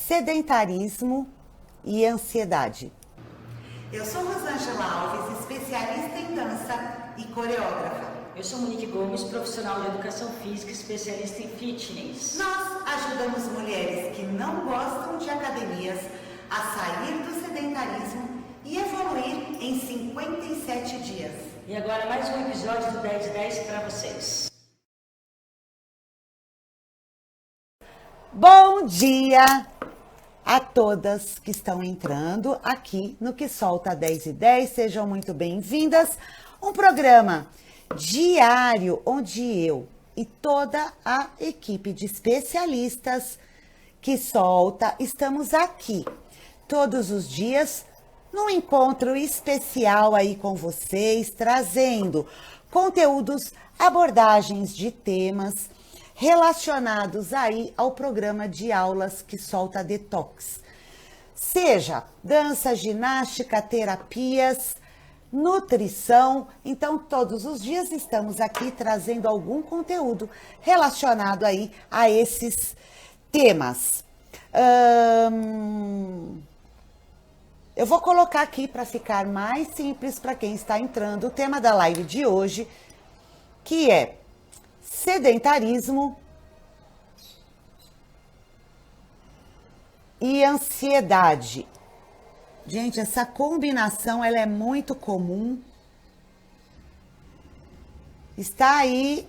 sedentarismo e ansiedade. Eu sou Rosângela Alves, especialista em dança e coreógrafa. Eu sou Monique Gomes, profissional de educação física, especialista em fitness. Nós ajudamos mulheres que não gostam de academias a sair do sedentarismo e evoluir em 57 dias. E agora mais um episódio do 10/10 para vocês. Bom dia a todas que estão entrando aqui no Que Solta 10/10. Sejam muito bem-vindas. Um programa diário onde eu e toda a equipe de especialistas que solta estamos aqui todos os dias num encontro especial aí com vocês, trazendo conteúdos, abordagens de temas relacionados aí ao programa de aulas Que Solta Detox. Seja dança, ginástica, terapias, nutrição. Então, todos os dias estamos aqui trazendo algum conteúdo relacionado aí a esses temas. Eu vou colocar aqui para ficar mais simples para quem está entrando o tema da live de hoje, que é sedentarismo e ansiedade. Gente, essa combinação ela é muito comum. Está aí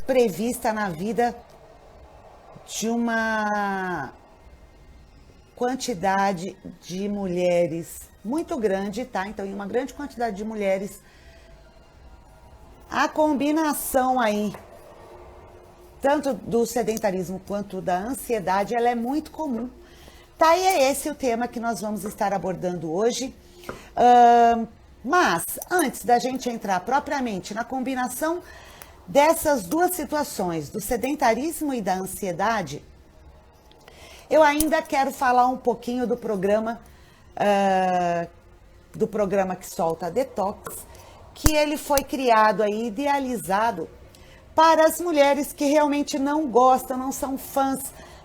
prevista na vida de uma quantidade de mulheres muito grande, tá? Então, em uma grande quantidade de mulheres, a combinação aí tanto do sedentarismo quanto da ansiedade, ela é muito comum. Tá, e é esse o tema que nós vamos estar abordando hoje. Mas, antes da gente entrar propriamente na combinação dessas duas situações, do sedentarismo e da ansiedade, eu ainda quero falar um pouquinho do programa Que Solta Detox, que ele foi criado aí, idealizado para as mulheres que realmente não gostam, não são fãs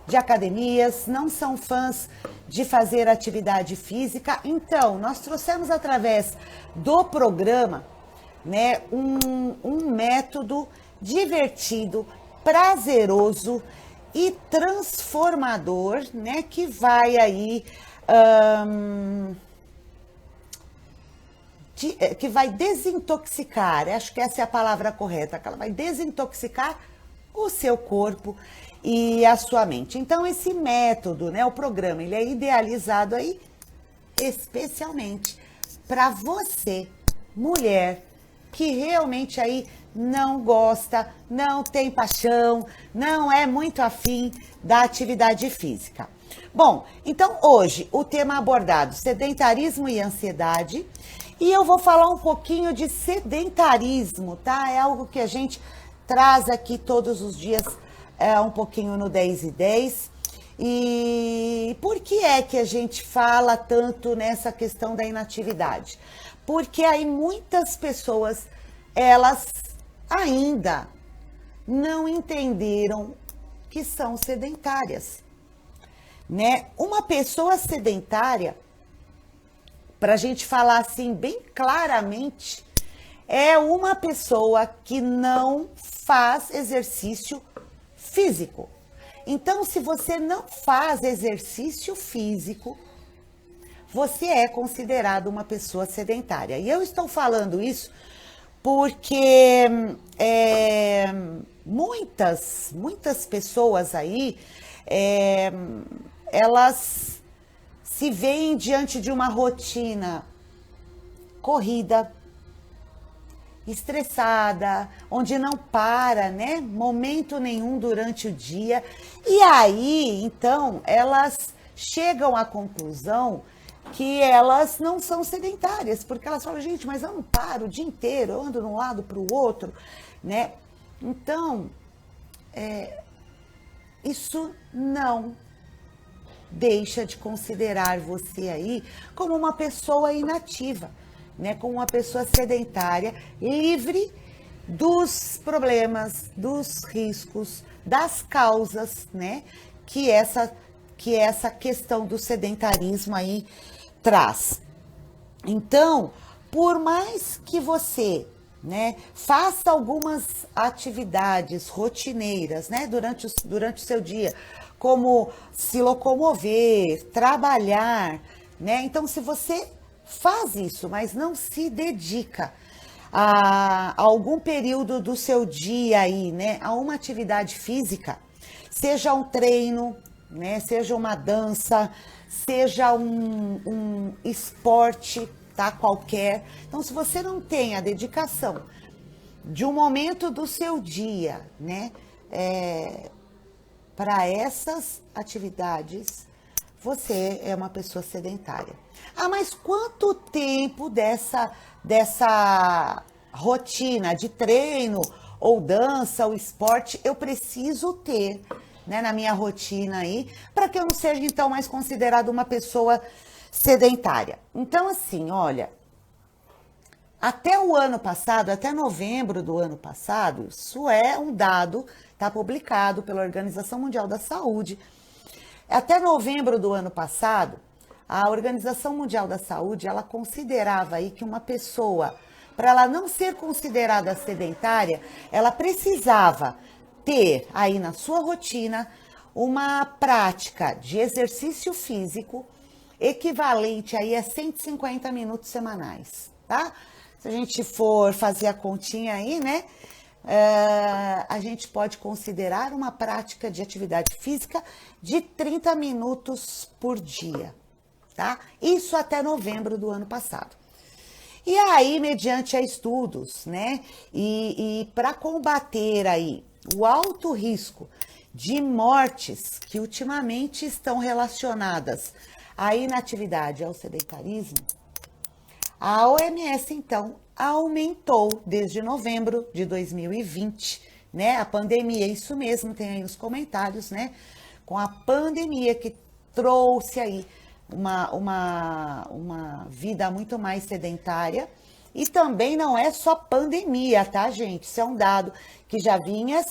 de academias, não são fãs de fazer atividade física. Então, nós trouxemos através do programa, né, um método divertido, prazeroso e transformador, né, que vai aí que vai desintoxicar, acho que essa é a palavra correta, que ela vai desintoxicar o seu corpo e a sua mente. Então, esse método, né, o programa, ele é idealizado aí especialmente para você, mulher, que realmente aí não gosta, não tem paixão, não é muito afim da atividade física. Bom, então hoje o tema abordado, sedentarismo e ansiedade, e eu vou falar um pouquinho de sedentarismo, tá? É algo que a gente traz aqui todos os dias, um pouquinho no 10/10. E por que é que a gente fala tanto nessa questão da inatividade? Porque aí muitas pessoas, elas ainda não entenderam que são sedentárias, né? Uma pessoa sedentária, para a gente falar assim bem claramente, é uma pessoa que não faz exercício físico. Então, se você não faz exercício físico, você é considerado uma pessoa sedentária. E eu estou falando isso porque muitas pessoas aí, elas se veem diante de uma rotina corrida, estressada, onde não para, né, momento nenhum durante o dia. E aí, então, elas chegam à conclusão que elas não são sedentárias, porque elas falam, gente, mas eu não paro o dia inteiro, eu ando de um lado para o outro, né? Então, isso não deixa de considerar você aí como uma pessoa inativa, né? Como uma pessoa sedentária, livre dos problemas, dos riscos, das causas, né? Que essa que essa questão do sedentarismo aí traz. Então, por mais que você, né, faça algumas atividades rotineiras, né, durante o seu dia, como se locomover, trabalhar, né? Então, se você faz isso, mas não se dedica a algum período do seu dia aí, né, a uma atividade física, seja um treino, né, seja uma dança, seja um esporte, tá, qualquer. Então, se você não tem a dedicação de um momento do seu dia, né, para essas atividades, você é uma pessoa sedentária. Ah, mas quanto tempo dessa rotina de treino ou dança ou esporte eu preciso ter, né, na minha rotina aí, para que eu não seja então mais considerada uma pessoa sedentária? Então, assim, olha, até o ano passado, até novembro do ano passado, isso é um dado, está publicado pela Organização Mundial da Saúde. Até novembro do ano passado, a Organização Mundial da Saúde, ela considerava aí que uma pessoa, para ela não ser considerada sedentária, ela precisava ter aí na sua rotina uma prática de exercício físico equivalente aí a 150 minutos semanais, tá? Se a gente for fazer a continha aí, né? A gente pode considerar uma prática de atividade física de 30 minutos por dia, tá? Isso até novembro do ano passado. E aí, mediante a estudos, né? E para combater aí o alto risco de mortes que ultimamente estão relacionadas à inatividade e ao sedentarismo, a OMS, então, aumentou desde novembro de 2020, né? A pandemia, isso mesmo, tem aí nos comentários, né? Com a pandemia que trouxe aí uma vida muito mais sedentária. E também não é só pandemia, tá, gente? Isso é um dado que já vinha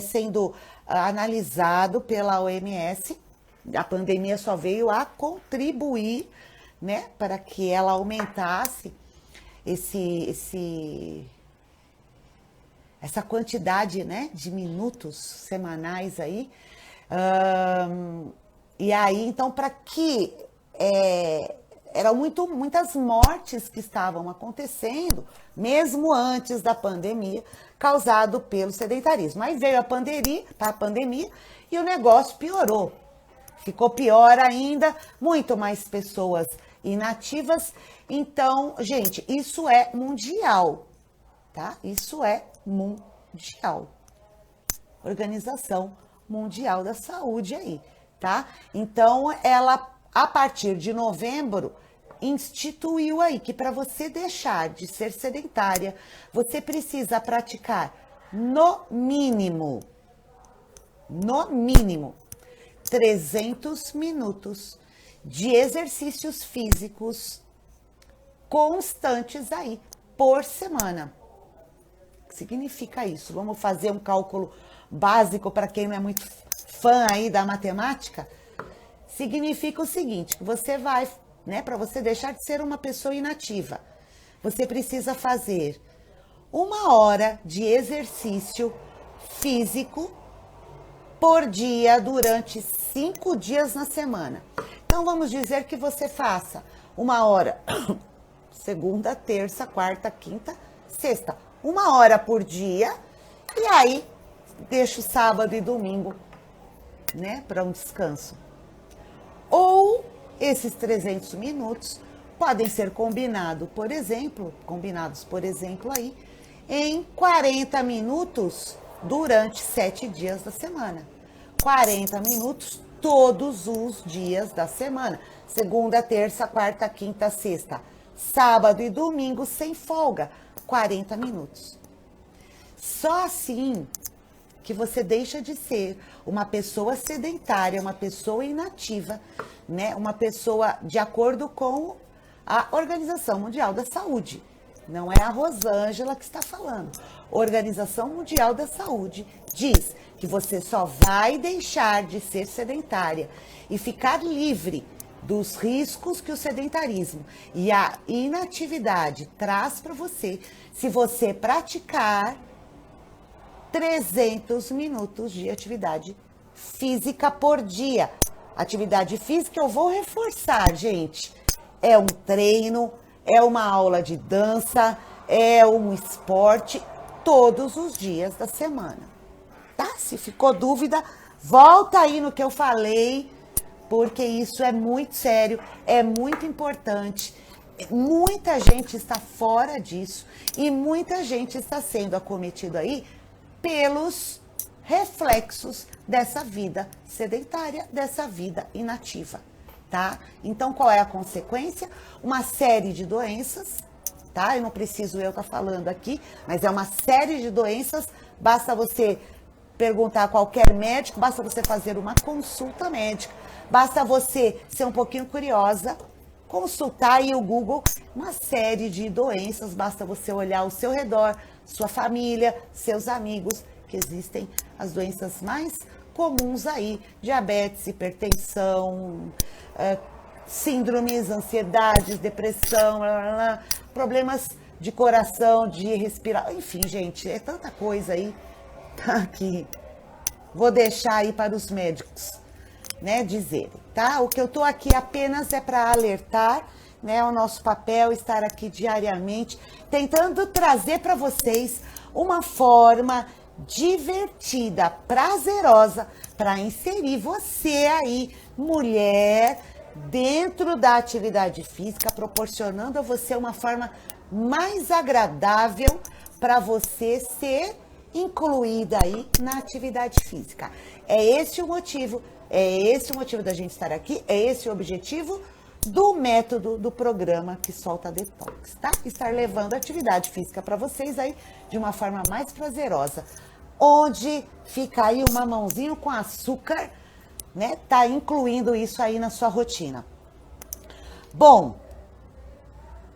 sendo analisado pela OMS. A pandemia só veio a contribuir, né, para que ela aumentasse essa quantidade, né, de minutos semanais aí. E aí, então, para que eram muitas mortes que estavam acontecendo, mesmo antes da pandemia, causado pelo sedentarismo. Aí veio a pandemia e o negócio piorou. Ficou pior ainda, muito mais pessoas inativas. Então, gente, isso é mundial, tá? Isso é mundial. Organização Mundial da Saúde aí, tá? Então, ela, a partir de novembro, instituiu aí que para você deixar de ser sedentária, você precisa praticar no mínimo 300 minutos de exercícios físicos constantes aí por semana. O que significa isso? Vamos fazer um cálculo básico para quem não é muito fã aí da matemática? Significa o seguinte, que você vai, né, para você deixar de ser uma pessoa inativa, você precisa fazer 1 hora de exercício físico por dia durante 5 dias na semana. Então, vamos dizer que você faça 1 hora, segunda, terça, quarta, quinta, sexta. 1 hora por dia e aí deixa o sábado e domingo, né, para um descanso. Ou esses 300 minutos podem ser combinados, por exemplo, aí, em 40 minutos durante 7 dias da semana. 40 minutos todos os dias da semana. Segunda, terça, quarta, quinta, sexta. Sábado e domingo sem folga. 40 minutos. Só assim que você deixa de ser uma pessoa sedentária, uma pessoa inativa, né? Uma pessoa de acordo com a Organização Mundial da Saúde. Não é a Rosângela que está falando. Organização Mundial da Saúde diz que você só vai deixar de ser sedentária e ficar livre dos riscos que o sedentarismo e a inatividade traz para você se você praticar 300 minutos de atividade física por dia. Atividade física eu vou reforçar, gente. É um treino, é uma aula de dança, é um esporte todos os dias da semana. Tá? Se ficou dúvida, volta aí no que eu falei, porque isso é muito sério, é muito importante. Muita gente está fora disso e muita gente está sendo acometida aí pelos reflexos dessa vida sedentária, dessa vida inativa, tá? Então, qual é a consequência? Uma série de doenças, tá? Eu não preciso eu estar falando aqui, mas é uma série de doenças, basta você perguntar a qualquer médico, basta você fazer uma consulta médica, basta você ser um pouquinho curiosa, consultar aí o Google, uma série de doenças, basta você olhar ao seu redor, sua família, seus amigos, que existem as doenças mais comuns aí, diabetes, hipertensão, síndromes, ansiedades, depressão, problemas de coração, de respirar, enfim, gente, é tanta coisa aí, tá, que vou deixar aí para os médicos, né, dizerem, tá? O que eu tô aqui apenas é para alertar, né, o nosso papel estar aqui diariamente, tentando trazer para vocês uma forma divertida, prazerosa, para inserir você aí, mulher, dentro da atividade física, proporcionando a você uma forma mais agradável para você ser incluída aí na atividade física. É esse o motivo da gente estar aqui, é esse o objetivo do método do programa que solta Detox, tá? Estar levando a atividade física para vocês aí de uma forma mais prazerosa, onde fica aí uma mãozinha com açúcar, né? Tá incluindo isso aí na sua rotina. Bom,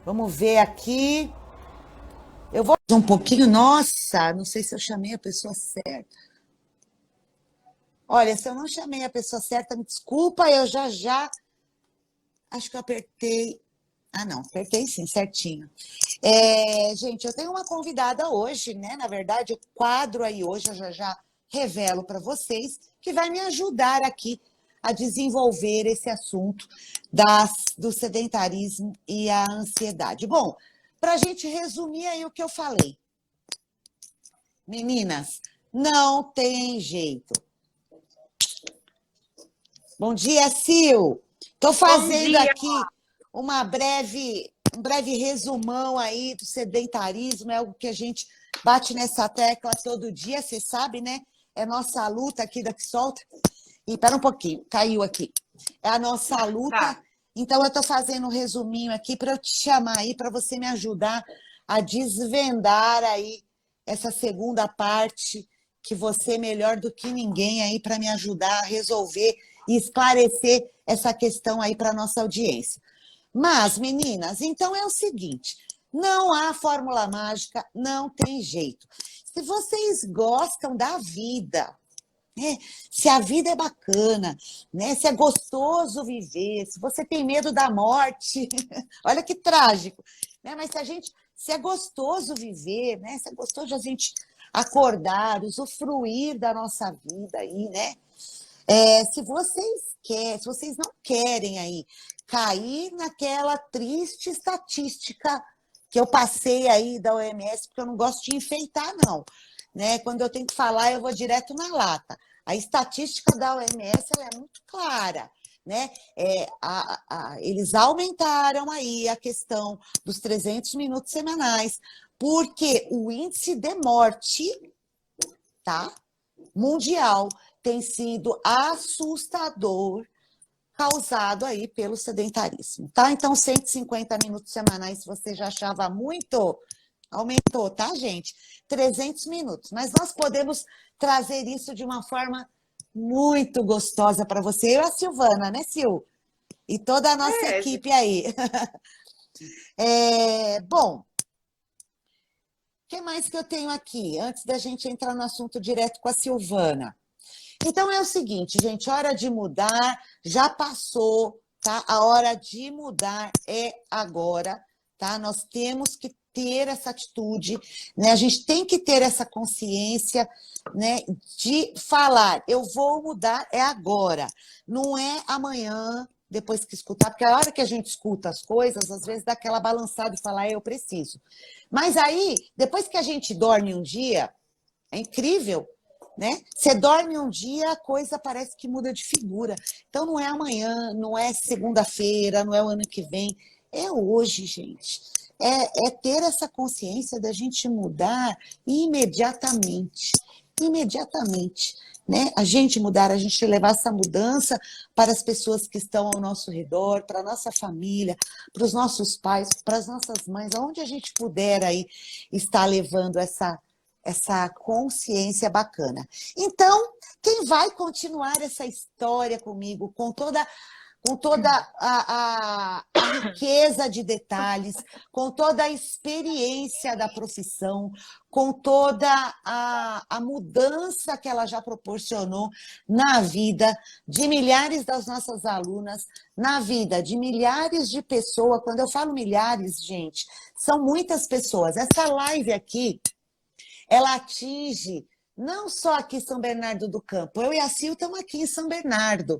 vamos ver aqui. Eu vou um pouquinho, nossa, não sei se eu chamei a pessoa certa. Olha, se eu não chamei a pessoa certa, me desculpa, eu já acho que eu apertei. Ah, não, apertei sim, certinho. Gente, eu tenho uma convidada hoje, né? Na verdade, o quadro aí hoje eu já revelo para vocês, que vai me ajudar aqui a desenvolver esse assunto do sedentarismo e a ansiedade. Bom, para a gente resumir aí o que eu falei. Meninas, não tem jeito. Bom dia, Sil. Estou fazendo aqui um breve resumão aí do sedentarismo, é algo que a gente bate nessa tecla todo dia, você sabe, né? É nossa luta aqui da que solta. E pera um pouquinho, caiu aqui. É a nossa luta. Tá. Então, eu estou fazendo um resuminho aqui para eu te chamar aí, para você me ajudar a desvendar aí essa segunda parte, que você é melhor do que ninguém aí para me ajudar a resolver e esclarecer essa questão aí para a nossa audiência. Mas, meninas, então é o seguinte, não há fórmula mágica, não tem jeito. Se vocês gostam da vida, né? Se a vida é bacana, né? Se é gostoso viver, se você tem medo da morte, olha que trágico, né? Mas se é gostoso viver, né? Se é gostoso a gente acordar, usufruir da nossa vida aí, né? Se vocês não querem aí cair naquela triste estatística que eu passei aí da OMS, porque eu não gosto de enfeitar, não, né? Quando eu tenho que falar, eu vou direto na lata. A estatística da OMS ela é muito clara, né? Eles aumentaram aí a questão dos 300 minutos semanais, porque o índice de morte, tá? Mundial tem sido assustador, causado aí pelo sedentarismo, tá? Então, 150 minutos semanais, se você já achava muito, aumentou, tá, gente? 300 minutos. Mas nós podemos trazer isso de uma forma muito gostosa para você. Eu e a Silvana, né, Sil? E toda a nossa equipe aí. Bom, que mais que eu tenho aqui? Antes da gente entrar no assunto direto com a Silvana. Então é o seguinte, gente, hora de mudar já passou, tá? A hora de mudar é agora, tá? Nós temos que ter essa atitude, né? A gente tem que ter essa consciência, né, de falar, eu vou mudar é agora, não é amanhã, depois que escutar, porque a hora que a gente escuta as coisas, às vezes dá aquela balançada e fala, eu preciso. Mas aí, depois que a gente dorme um dia, é incrível, né? Você dorme um dia, a coisa parece que muda de figura. Então não é amanhã, não é segunda-feira, não é o ano que vem, é hoje, gente. É ter essa consciência da gente mudar imediatamente. Imediatamente. Né? A gente mudar, a gente levar essa mudança para as pessoas que estão ao nosso redor, para a nossa família, para os nossos pais, para as nossas mães, aonde a gente puder aí estar levando essa consciência bacana. Então, quem vai continuar essa história comigo, com toda a riqueza de detalhes, com toda a experiência da profissão, com toda a mudança que ela já proporcionou na vida de milhares das nossas alunas, na vida de milhares de pessoas. Quando eu falo milhares, gente, são muitas pessoas. Essa live aqui, ela atinge não só aqui em São Bernardo do Campo, eu e a Sil estamos aqui em São Bernardo,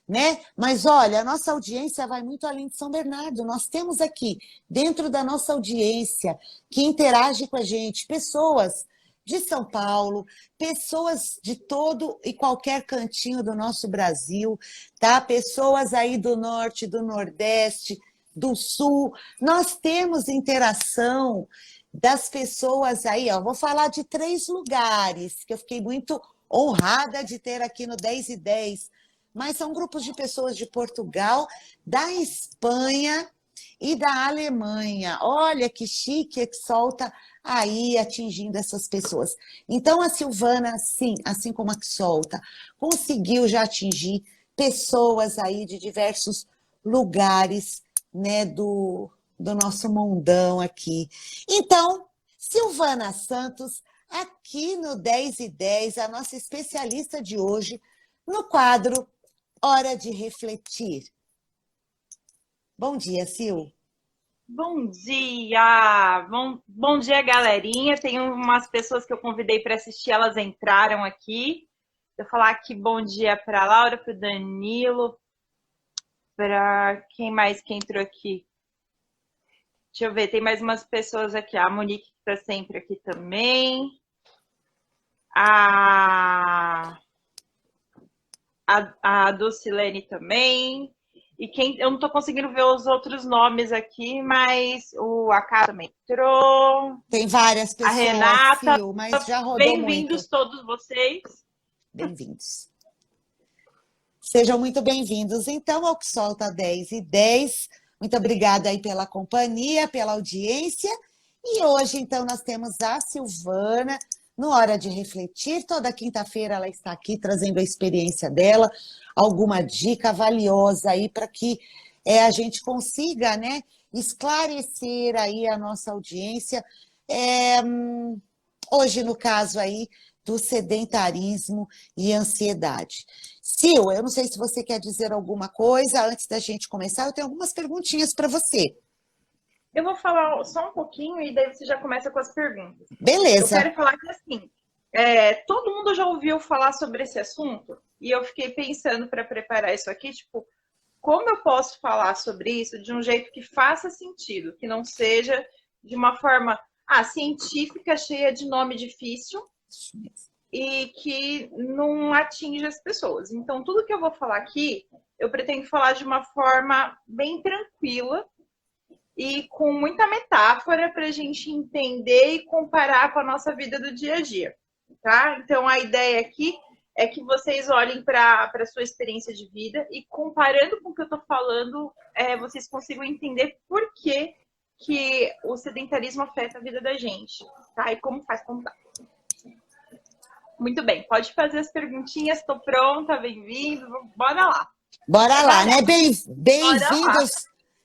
né? Mas olha, a nossa audiência vai muito além de São Bernardo. Nós temos aqui, dentro da nossa audiência, que interage com a gente, pessoas de São Paulo, pessoas de todo e qualquer cantinho do nosso Brasil, tá? Pessoas aí do norte, do nordeste, do sul. Nós temos interação das pessoas aí, ó. Vou falar de 3 lugares que eu fiquei muito honrada de ter aqui no 10 e 10, mas são grupos de pessoas de Portugal, da Espanha e da Alemanha. Olha que chique, que solta aí atingindo essas pessoas. Então a Silvana, sim, assim como a que solta, conseguiu já atingir pessoas aí de diversos lugares, né, do nosso mundão aqui. Então, Silvana Santos, aqui no 10 e 10, a nossa especialista de hoje, no quadro Hora de Refletir. Bom dia, Sil. Bom dia! Bom dia, galerinha. Tem umas pessoas que eu convidei para assistir, elas entraram aqui. Vou falar aqui bom dia para a Laura, para o Danilo, para quem mais que entrou aqui? Deixa eu ver, tem mais umas pessoas aqui. A Monique que está sempre aqui também. A Dulcilene também. E eu não estou conseguindo ver os outros nomes aqui, mas a Cá também entrou. Tem várias pessoas, a Renata, Sil, mas já rodou bem-vindos muito. todos vocês. Bem-vindos. Sejam muito bem-vindos, então, ao que solta 10 e 10. Muito obrigada aí pela companhia, pela audiência. E hoje, então, nós temos a Silvana, no Hora de Refletir. Toda quinta-feira ela está aqui trazendo a experiência dela, alguma dica valiosa aí para que a gente consiga, né, esclarecer aí a nossa audiência. Hoje, no caso aí, do sedentarismo e ansiedade. Sil, eu não sei se você quer dizer alguma coisa antes da gente começar, eu tenho algumas perguntinhas para você. Eu vou falar só um pouquinho e daí você já começa com as perguntas. Beleza. Eu quero falar que, assim, todo mundo já ouviu falar sobre esse assunto e eu fiquei pensando para preparar isso aqui, tipo, como eu posso falar sobre isso de um jeito que faça sentido, que não seja de uma forma científica, cheia de nome difícil, e que não atinge as pessoas. Então, tudo que eu vou falar aqui, eu pretendo falar de uma forma bem tranquila e com muita metáfora para a gente entender e comparar com a nossa vida do dia a dia, tá? Então, a ideia aqui é que vocês olhem para a sua experiência de vida e, comparando com o que eu estou falando, vocês consigam entender por que o sedentarismo afeta a vida da gente, tá? E como faz contato. Muito bem, pode fazer as perguntinhas, estou pronta, bem-vindo, bora lá. Bora lá, né? Bem-vindos.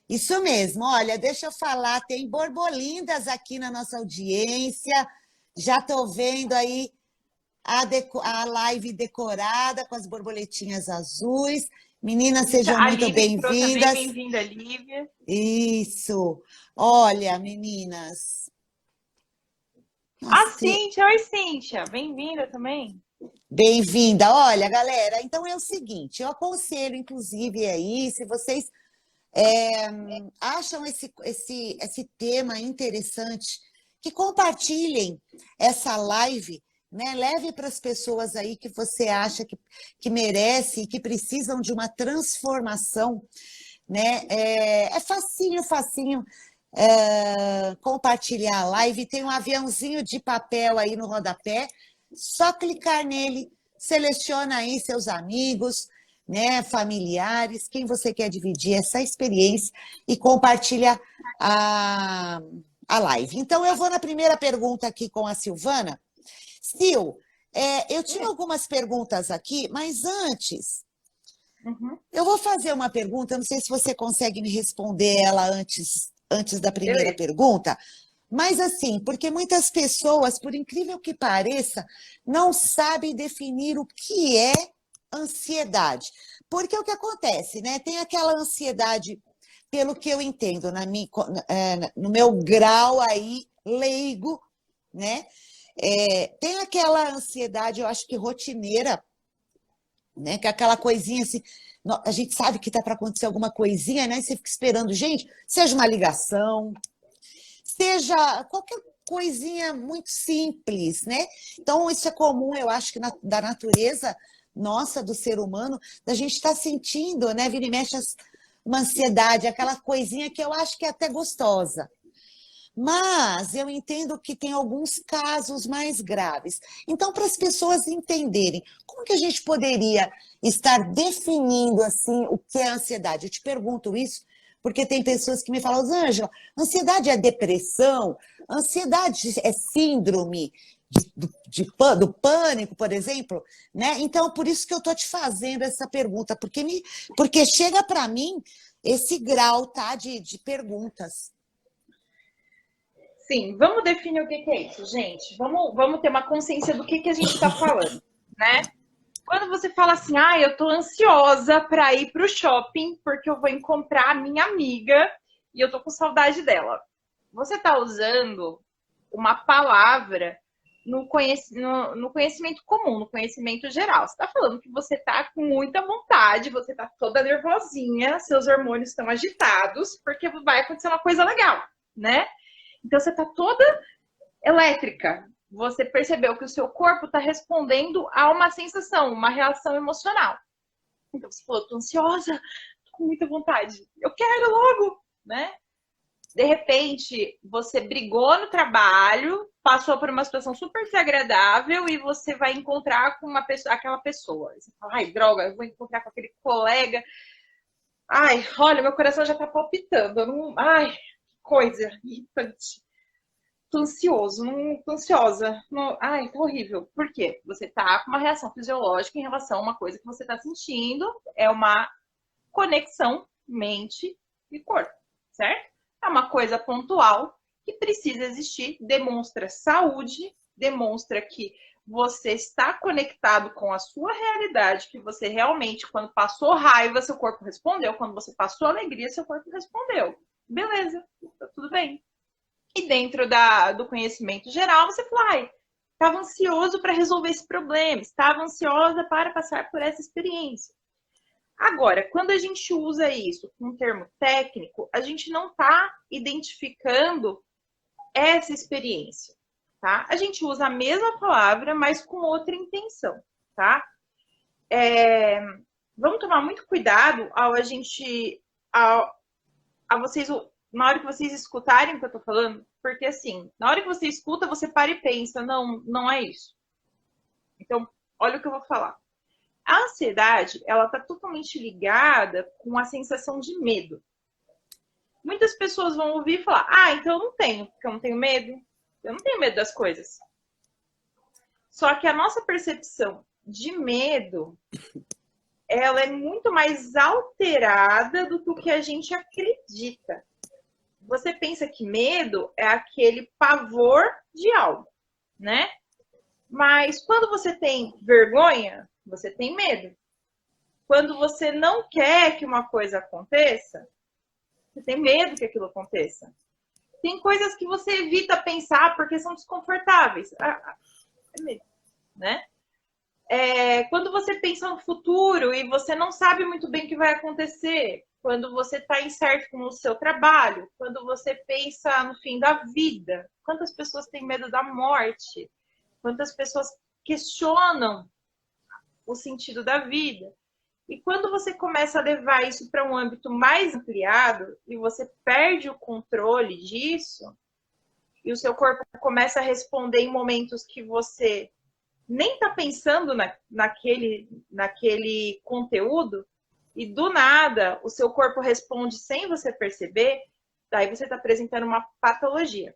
Isso mesmo. Olha, deixa eu falar, tem borbolindas aqui na nossa audiência. Já estou vendo aí a live decorada com as borboletinhas azuis. Meninas, sejam A muito Lívia entrou também, bem-vindas. bem-vinda, Lívia. Isso. Olha, meninas. A Nossa, Cíntia, oi Cíntia, bem-vinda também. bem-vinda. Olha, galera, então é o seguinte, eu aconselho, inclusive, aí, se vocês acham esse tema interessante, que compartilhem essa live, né? Leve para as pessoas aí que você acha que merece e que precisam de uma transformação, né? É facinho, facinho compartilhar a live. Tem um aviãozinho de papel aí no rodapé, só clicar nele, seleciona aí seus amigos, né, familiares, quem você quer dividir essa experiência e compartilha a live. Então, eu vou na primeira pergunta aqui com a Silvana. Sil, eu tinha algumas perguntas aqui, mas antes, eu vou fazer uma pergunta, não sei se você consegue me responder ela antes da primeira pergunta, mas assim, porque muitas pessoas, por incrível que pareça, não sabem definir o que é ansiedade. Porque o que acontece, né? Tem aquela ansiedade, pelo que eu entendo, no meu grau aí leigo, né? Tem aquela ansiedade, eu acho que rotineira, né? Que é aquela coisinha assim, a gente sabe que está para acontecer alguma coisinha, né? Você fica esperando, gente, seja uma ligação, seja qualquer coisinha muito simples, né? Então, isso é comum, eu acho que da natureza nossa, do ser humano, da gente estar sentindo, né? Vira e mexe uma ansiedade, aquela coisinha que eu acho que é até gostosa. Mas eu entendo que tem alguns casos mais graves. Então, para as pessoas entenderem, como que a gente poderia estar definindo assim o que é ansiedade? Eu te pergunto isso porque tem pessoas que me falam, Rosângela, ansiedade é depressão? Ansiedade é síndrome do pânico, por exemplo? Né? Então, por isso que eu estou te fazendo essa pergunta, porque chega para mim esse grau, tá, de perguntas. Sim, vamos definir o que é isso, gente. Vamos ter uma consciência do que a gente está falando, né? Quando você fala assim, eu tô ansiosa para ir pro shopping porque eu vou encontrar a minha amiga e eu tô com saudade dela. Você tá usando uma palavra no conhecimento comum, no conhecimento geral. Você tá falando que você tá com muita vontade, você tá toda nervosinha, seus hormônios estão agitados porque vai acontecer uma coisa legal, né? Então você tá toda elétrica. Você percebeu que o seu corpo está respondendo a uma sensação, uma reação emocional. Então você falou, tô ansiosa, tô com muita vontade, eu quero logo, né? De repente, você brigou no trabalho, passou por uma situação super desagradável e você vai encontrar com aquela pessoa. Você fala, droga, eu vou encontrar com aquele colega. Olha, meu coração já tá palpitando. Que coisa irritante. Tô ansioso, tô ansiosa. Tá horrível. Por quê? Você tá com uma reação fisiológica em relação a uma coisa que você tá sentindo. É uma conexão mente e corpo, certo? É uma coisa pontual que precisa existir, demonstra saúde, demonstra que você está conectado com a sua realidade, que você realmente, quando passou raiva, seu corpo respondeu, quando você passou alegria, seu corpo respondeu. Beleza, tá tudo bem. E dentro do conhecimento geral, você fala, estava ansioso para resolver esse problema, estava ansiosa para passar por essa experiência. Agora, quando a gente usa isso com um termo técnico, a gente não está identificando essa experiência, tá? A gente usa a mesma palavra, mas com outra intenção, tá? Vamos tomar muito cuidado vocês, na hora que vocês escutarem o que eu tô falando, porque assim, na hora que você escuta, você para e pensa, não é isso. Então, olha o que eu vou falar. A ansiedade, ela está totalmente ligada com a sensação de medo. Muitas pessoas vão ouvir e falar, então eu não tenho, porque eu não tenho medo. Eu não tenho medo das coisas. Só que a nossa percepção de medo ela é muito mais alterada do que o que a gente acredita. Você pensa que medo é aquele pavor de algo, né? Mas quando você tem vergonha, você tem medo. Quando você não quer que uma coisa aconteça, você tem medo que aquilo aconteça. Tem coisas que você evita pensar porque são desconfortáveis. É medo, né? Quando você pensa no futuro e você não sabe muito bem o que vai acontecer, quando você está incerto com o seu trabalho, quando você pensa no fim da vida, quantas pessoas têm medo da morte, quantas pessoas questionam o sentido da vida. E quando você começa a levar isso para um âmbito mais ampliado e você perde o controle disso, e o seu corpo começa a responder em momentos que você nem está pensando naquele conteúdo, e do nada o seu corpo responde sem você perceber, daí você está apresentando uma patologia.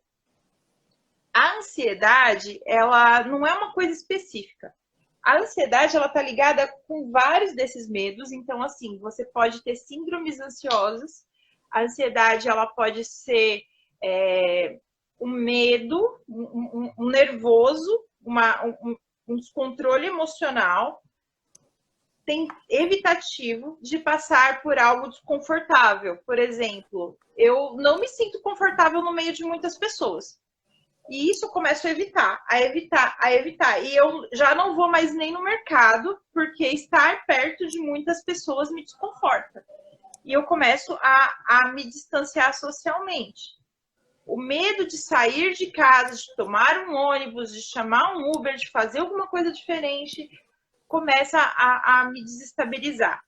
A ansiedade, ela não é uma coisa específica. A ansiedade, ela tá ligada com vários desses medos. Então, assim, você pode ter síndromes ansiosas. A ansiedade, ela pode ser um medo, um nervoso, um descontrole emocional, tem evitativo de passar por algo desconfortável. Por exemplo, eu não me sinto confortável no meio de muitas pessoas. E isso eu começo a evitar. E eu já não vou mais nem no mercado, porque estar perto de muitas pessoas me desconforta. E eu começo a me distanciar socialmente. O medo de sair de casa, de tomar um ônibus, de chamar um Uber, de fazer alguma coisa diferente, começa a me desestabilizar.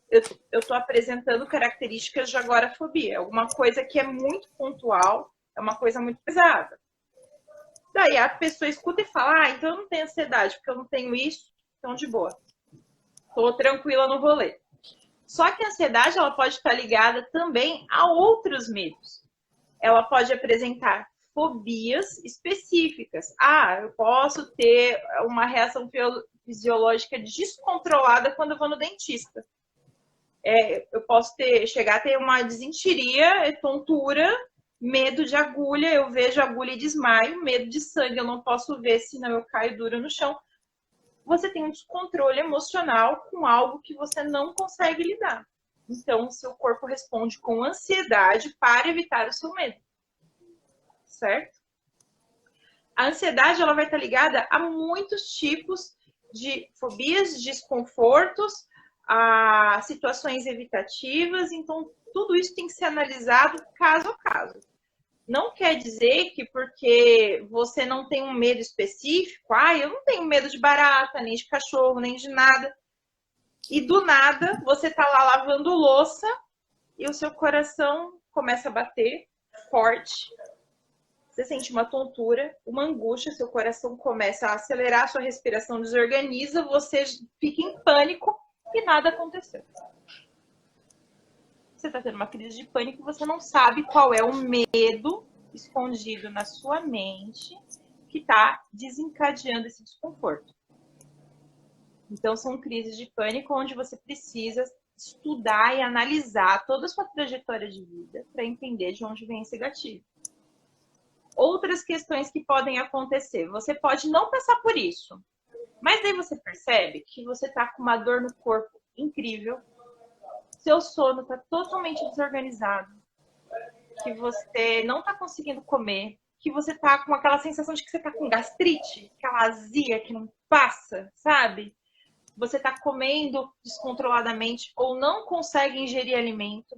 Eu estou apresentando características de agorafobia. Alguma coisa que é muito pontual, é uma coisa muito pesada. Daí a pessoa escuta e fala, então eu não tenho ansiedade, porque eu não tenho isso, então de boa. Estou tranquila no rolê. Só que a ansiedade, ela pode estar ligada também a outros medos. Ela pode apresentar fobias específicas. Eu posso ter uma reação fisiológica descontrolada quando eu vou no dentista. Eu posso chegar a ter uma desinteria, tontura, medo de agulha, eu vejo agulha e desmaio, medo de sangue, eu não posso ver, senão eu caio duro no chão. Você tem um descontrole emocional com algo que você não consegue lidar. Então, o seu corpo responde com ansiedade para evitar o seu medo. Certo? A ansiedade, ela vai estar ligada a muitos tipos de fobias, desconfortos, a situações evitativas. Então, tudo isso tem que ser analisado caso a caso. Não quer dizer que porque você não tem um medo específico, eu não tenho medo de barata, nem de cachorro, nem de nada. E do nada, você tá lá lavando louça e o seu coração começa a bater forte. Você sente uma tontura, uma angústia, seu coração começa a acelerar, sua respiração desorganiza, você fica em pânico e nada aconteceu. Você está tendo uma crise de pânico, você não sabe qual é o medo escondido na sua mente que está desencadeando esse desconforto. Então, são crises de pânico onde você precisa estudar e analisar toda a sua trajetória de vida para entender de onde vem esse gatilho. Outras questões que podem acontecer. Você pode não passar por isso, mas daí você percebe que você está com uma dor no corpo incrível, seu sono está totalmente desorganizado, que você não está conseguindo comer, que você está com aquela sensação de que você está com gastrite, aquela azia que não passa, sabe? Você está comendo descontroladamente ou não consegue ingerir alimento.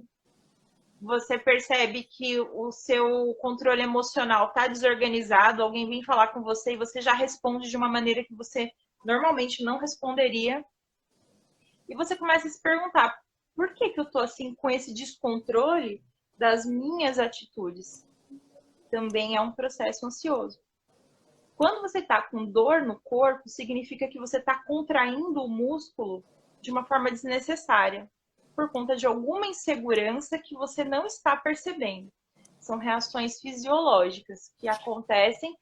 Você percebe que o seu controle emocional está desorganizado, alguém vem falar com você e você já responde de uma maneira que você normalmente não responderia. E você começa a se perguntar, por que eu estou assim com esse descontrole das minhas atitudes? Também é um processo ansioso. Quando você está com dor no corpo, significa que você está contraindo o músculo de uma forma desnecessária, por conta de alguma insegurança que você não está percebendo. São reações fisiológicas que acontecem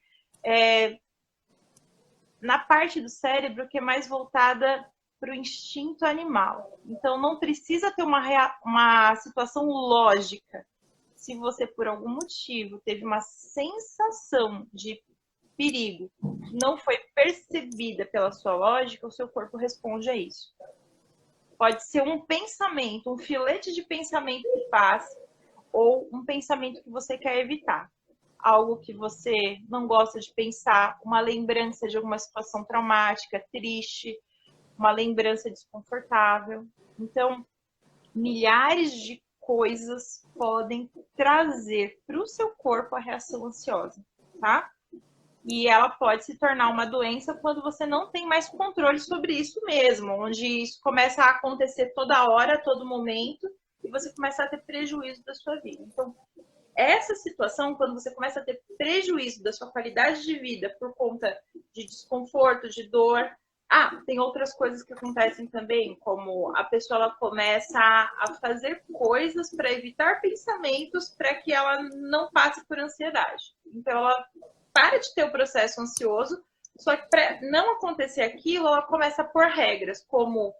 na parte do cérebro que é mais voltada para o instinto animal. Então, não precisa ter uma situação lógica. Se você, por algum motivo, teve uma sensação de perigo que não foi percebida pela sua lógica, o seu corpo responde a isso. Pode ser um pensamento, um filete de pensamento que passe, ou um pensamento que você quer evitar. Algo que você não gosta de pensar, uma lembrança de alguma situação traumática, triste, uma lembrança desconfortável. Então, milhares de coisas podem trazer para o seu corpo a reação ansiosa, tá? E ela pode se tornar uma doença quando você não tem mais controle sobre isso mesmo, onde isso começa a acontecer toda hora, a todo momento, e você começa a ter prejuízo da sua vida. Então, essa situação, quando você começa a ter prejuízo da sua qualidade de vida por conta de desconforto, de dor. Tem outras coisas que acontecem também, como a pessoa ela começa a fazer coisas para evitar pensamentos para que ela não passe por ansiedade. Então, ela para de ter o processo ansioso, só que para não acontecer aquilo, ela começa a pôr regras, como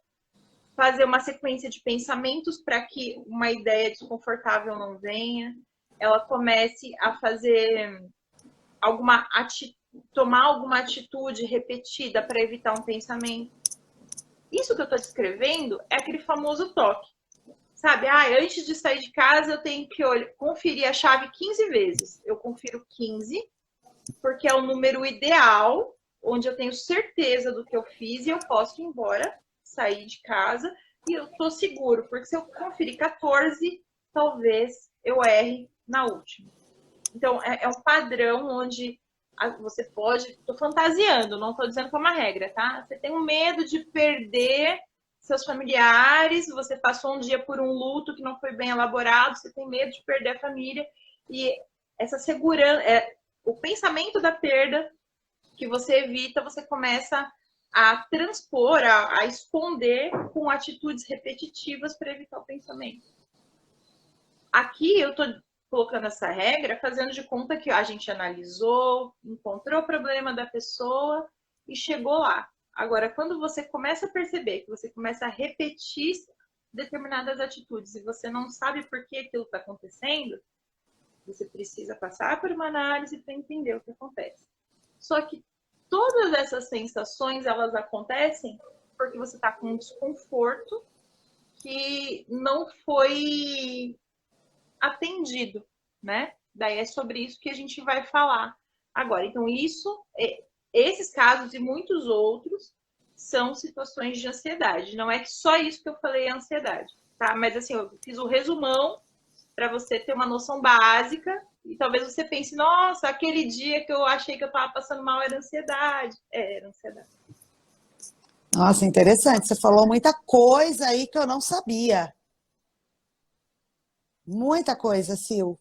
fazer uma sequência de pensamentos para que uma ideia desconfortável não venha. Ela comece a fazer tomar alguma atitude repetida para evitar um pensamento. Isso que eu estou descrevendo é aquele famoso toque. Sabe? Antes de sair de casa, eu tenho que conferir a chave 15 vezes. Eu confiro 15, porque é o número ideal, onde eu tenho certeza do que eu fiz e eu posso ir embora, sair de casa, e eu estou seguro, porque se eu conferir 14, talvez eu erre na última. Então, é um padrão onde você pode... Estou fantasiando, não estou dizendo que é uma regra, tá? Você tem um medo de perder seus familiares, você passou um dia por um luto que não foi bem elaborado, você tem medo de perder a família, e essa segurança... o pensamento da perda que você evita, você começa a transpor, a esconder com atitudes repetitivas para evitar o pensamento. Aqui eu estou colocando essa regra, fazendo de conta que a gente analisou, encontrou o problema da pessoa e chegou lá. Agora, quando você começa a perceber que você começa a repetir determinadas atitudes e você não sabe por que aquilo está acontecendo, você precisa passar por uma análise para entender o que acontece. Só que todas essas sensações, elas acontecem porque você está com um desconforto que não foi atendido, né? Daí é sobre isso que a gente vai falar agora. Então, esses casos e muitos outros são situações de ansiedade. Não é só isso que eu falei é ansiedade, tá? Mas assim, eu fiz o resumão para você ter uma noção básica e talvez você pense, nossa, aquele dia que eu achei que eu estava passando mal era ansiedade. Era ansiedade. Nossa, interessante. Você falou muita coisa aí que eu não sabia. Muita coisa, Sil.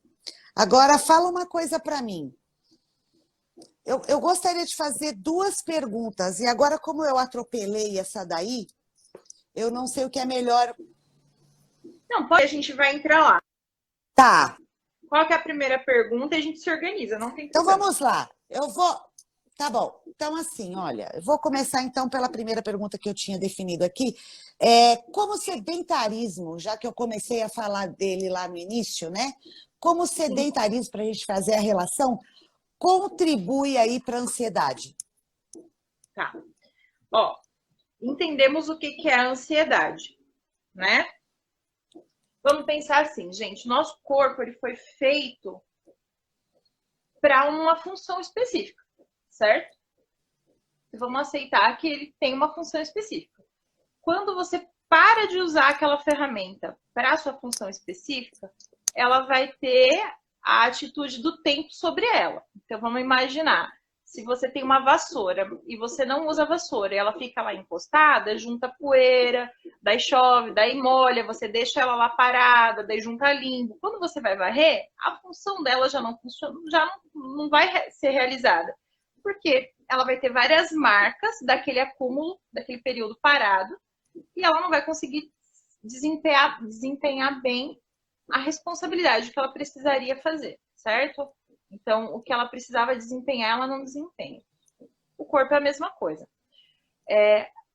Agora, fala uma coisa para mim. Eu gostaria de fazer 2 perguntas. E agora, como eu atropelei essa daí, eu não sei o que é melhor. Não, pode, a gente vai entrar lá. Tá. Qual que é a primeira pergunta e a gente se organiza, não tem Então, problema. vamos lá. Tá bom. Então, assim, olha, eu vou começar, então, pela primeira pergunta que eu tinha definido aqui. Como o sedentarismo, já que eu comecei a falar dele lá no início, né? Como o sedentarismo, para a gente fazer a relação, contribui aí para a ansiedade? Tá. Entendemos o que é a ansiedade, né? Vamos pensar assim, gente, nosso corpo ele foi feito para uma função específica, certo? Vamos aceitar que ele tem uma função específica. Quando você para de usar aquela ferramenta para a sua função específica, ela vai ter a atitude do tempo sobre ela. Então, vamos imaginar, se você tem uma vassoura e você não usa a vassoura e ela fica lá encostada, junta poeira, daí chove, daí molha, você deixa ela lá parada, daí junta limbo. Quando você vai varrer, a função dela já não funciona, já não vai ser realizada. Porque ela vai ter várias marcas daquele acúmulo, daquele período parado, e ela não vai conseguir desempenhar bem a responsabilidade que ela precisaria fazer, certo? Então, o que ela precisava desempenhar, ela não desempenha. O corpo é a mesma coisa.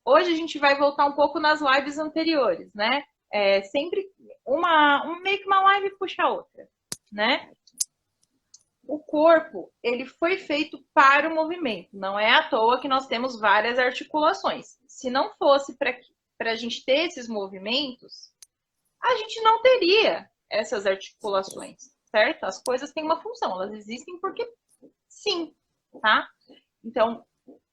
hoje a gente vai voltar um pouco nas lives anteriores, né? Sempre meio que uma live puxa a outra, né? O corpo, ele foi feito para o movimento. Não é à toa que nós temos várias articulações. Se não fosse para a gente ter esses movimentos, a gente não teria essas articulações, certo? As coisas têm uma função, elas existem porque sim, tá? Então,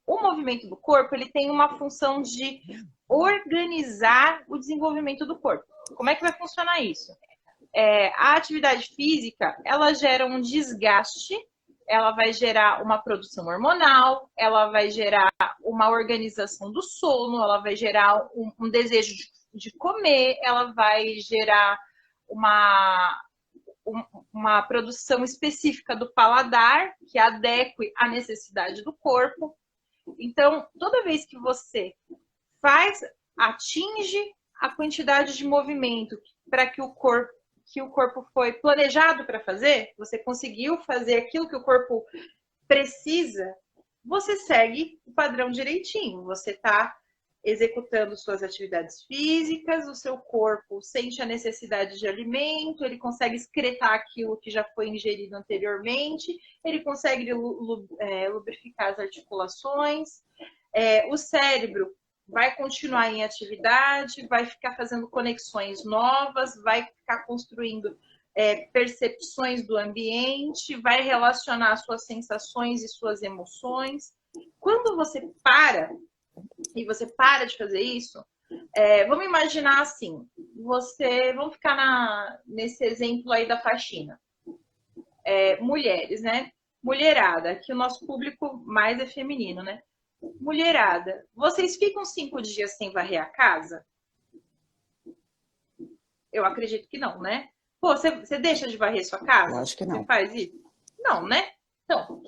o movimento do corpo, ele tem uma função de organizar o desenvolvimento do corpo. Como é que vai funcionar isso? A atividade física, ela gera um desgaste, ela vai gerar uma produção hormonal, ela vai gerar uma organização do sono, ela vai gerar um desejo de comer, ela vai gerar uma produção específica do paladar, que adeque à necessidade do corpo. Então, toda vez que você atinge a quantidade de movimento para que o corpo foi planejado para fazer, você conseguiu fazer aquilo que o corpo precisa, você segue o padrão direitinho. Você está executando suas atividades físicas, o seu corpo sente a necessidade de alimento, ele consegue excretar aquilo que já foi ingerido anteriormente, ele consegue lubrificar as articulações, o cérebro vai continuar em atividade, vai ficar fazendo conexões novas, vai ficar construindo percepções do ambiente, vai relacionar suas sensações e suas emoções. Quando você para de fazer isso, vamos imaginar assim, vamos ficar nesse exemplo aí da faxina. Mulheres, né? Mulherada, que o nosso público mais é feminino, né? Mulherada, vocês ficam 5 dias sem varrer a casa? Eu acredito que não, né? Pô, você deixa de varrer sua casa? Eu acho que não. Você faz isso? Não, né? Então,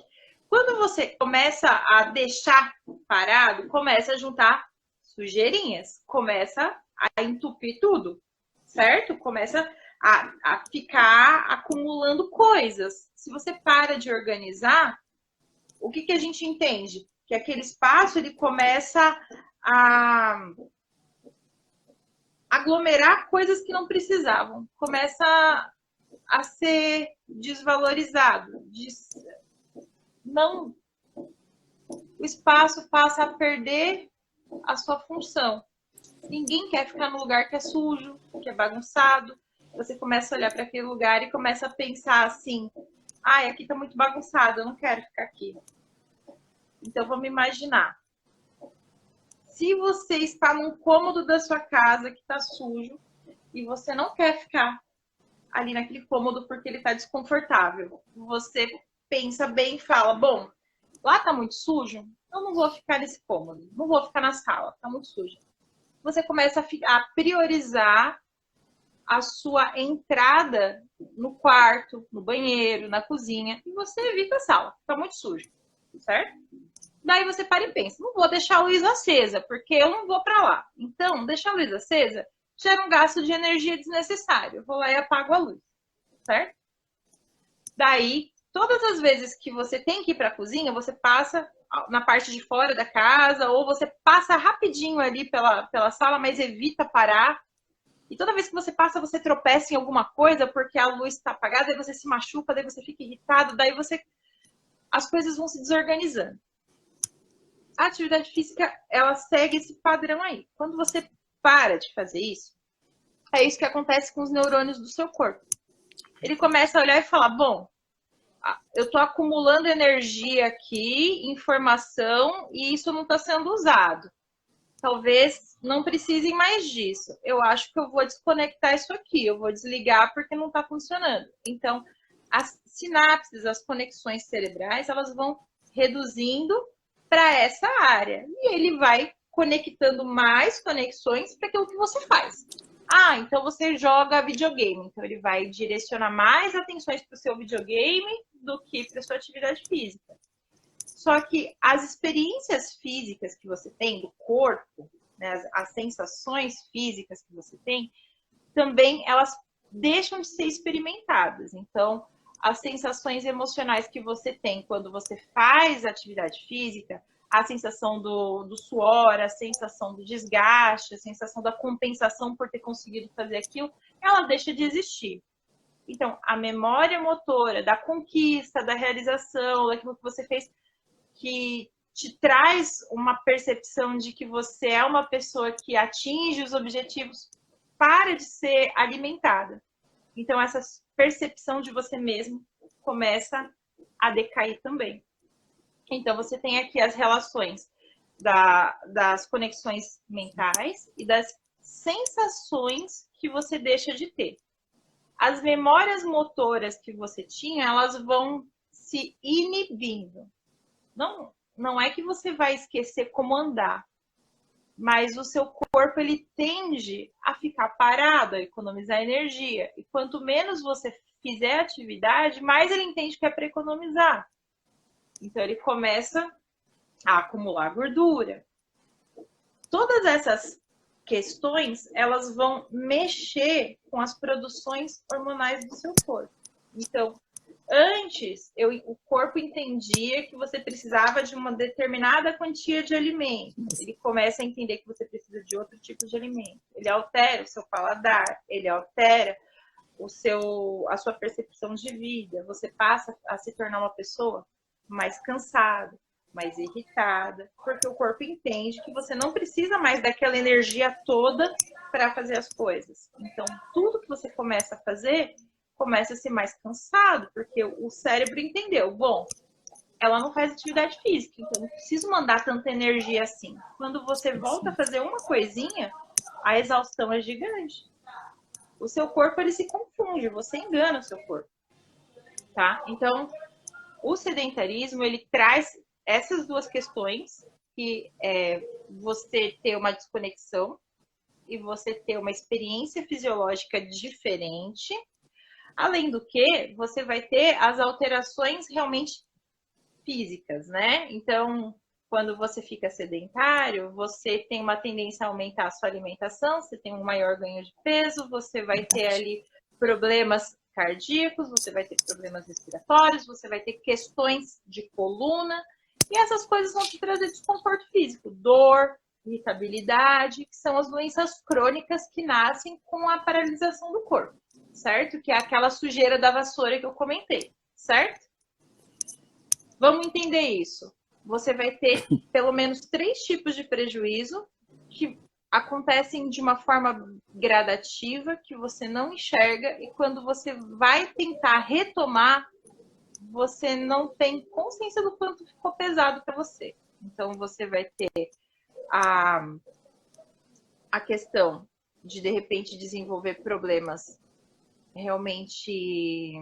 quando você começa a deixar parado, começa a juntar sujeirinhas, começa a entupir tudo, certo? Começa a ficar acumulando coisas. Se você para de organizar, o que a gente entende? Que aquele espaço ele começa a aglomerar coisas que não precisavam, começa a ser desvalorizado, o espaço passa a perder a sua função. Ninguém quer ficar no lugar que é sujo, que é bagunçado. Você começa a olhar para aquele lugar e começa a pensar assim: aqui está muito bagunçado, eu não quero ficar aqui. Então, vamos imaginar. Se você está num cômodo da sua casa que está sujo e você não quer ficar ali naquele cômodo porque ele está desconfortável, você pensa bem e fala: bom, lá está muito sujo, eu não vou ficar nesse cômodo, não vou ficar na sala, está muito sujo. Você começa a priorizar a sua entrada no quarto, no banheiro, na cozinha, e você evita a sala, está muito sujo, certo? Daí você para e pensa: não vou deixar a luz acesa, porque eu não vou para lá. Então, deixar a luz acesa gera um gasto de energia desnecessário. Eu vou lá e apago a luz, certo? Daí, todas as vezes que você tem que ir para a cozinha, você passa na parte de fora da casa, ou você passa rapidinho ali pela sala, mas evita parar. E toda vez que você passa, você tropeça em alguma coisa, porque a luz está apagada, daí você se machuca, daí você fica irritado, daí as coisas vão se desorganizando. A atividade física, ela segue esse padrão aí. Quando você para de fazer isso, é isso que acontece com os neurônios do seu corpo. Ele começa a olhar e falar: bom, eu estou acumulando energia aqui, informação, e isso não está sendo usado. Talvez não precisem mais disso. Eu acho que eu vou desconectar isso aqui, eu vou desligar porque não está funcionando. Então, as sinapses, as conexões cerebrais, elas vão reduzindo para essa área. E ele vai conectando mais conexões para aquilo que você faz. Então você joga videogame. Então ele vai direcionar mais atenções para o seu videogame do que para a sua atividade física. Só que as experiências físicas que você tem do corpo, né, as sensações físicas que você tem, também elas deixam de ser experimentadas. Então, as sensações emocionais que você tem quando você faz atividade física, a sensação do suor, a sensação do desgaste, a sensação da compensação por ter conseguido fazer aquilo, ela deixa de existir. Então, a memória motora da conquista, da realização, daquilo que você fez, que te traz uma percepção de que você é uma pessoa que atinge os objetivos, para de ser alimentada. Então, essa percepção de você mesmo começa a decair também. Então, você tem aqui as relações das conexões mentais e das sensações que você deixa de ter. As memórias motoras que você tinha, elas vão se inibindo. Não é que você vai esquecer como andar, mas o seu corpo ele tende a ficar parado, a economizar energia. E quanto menos você fizer atividade, mais ele entende que é para economizar. Então, ele começa a acumular gordura. Todas essas questões, elas vão mexer com as produções hormonais do seu corpo. Então, antes, o corpo entendia que você precisava de uma determinada quantia de alimento. Ele começa a entender que você precisa de outro tipo de alimento. Ele altera o seu paladar, ele altera a sua percepção de vida. Você passa a se tornar uma pessoa mais cansada, mais irritada, porque o corpo entende que você não precisa mais daquela energia toda para fazer as coisas. Então, tudo que você começa a fazer começa a ser mais cansado, porque o cérebro entendeu, bom, ela não faz atividade física, então não preciso mandar tanta energia assim. Quando você volta a fazer uma coisinha, a exaustão é gigante. O seu corpo, ele se confunde, você engana o seu corpo, tá? Então, o sedentarismo, ele traz essas duas questões, que é você ter uma desconexão e você ter uma experiência fisiológica diferente. Além do que, você vai ter as alterações realmente físicas, né? Então, quando você fica sedentário, você tem uma tendência a aumentar a sua alimentação, você tem um maior ganho de peso, você vai ter ali problemas cardíacos, você vai ter problemas respiratórios, você vai ter questões de coluna, e essas coisas vão te trazer desconforto físico, dor, irritabilidade, que são as doenças crônicas que nascem com a paralisação do corpo, certo? Que é aquela sujeira da vassoura que eu comentei, certo? Vamos entender isso. Você vai ter pelo menos 3 tipos de prejuízo que acontecem de uma forma gradativa, que você não enxerga, e quando você vai tentar retomar, você não tem consciência do quanto ficou pesado para você. Então, você vai ter a questão de repente, desenvolver problemas realmente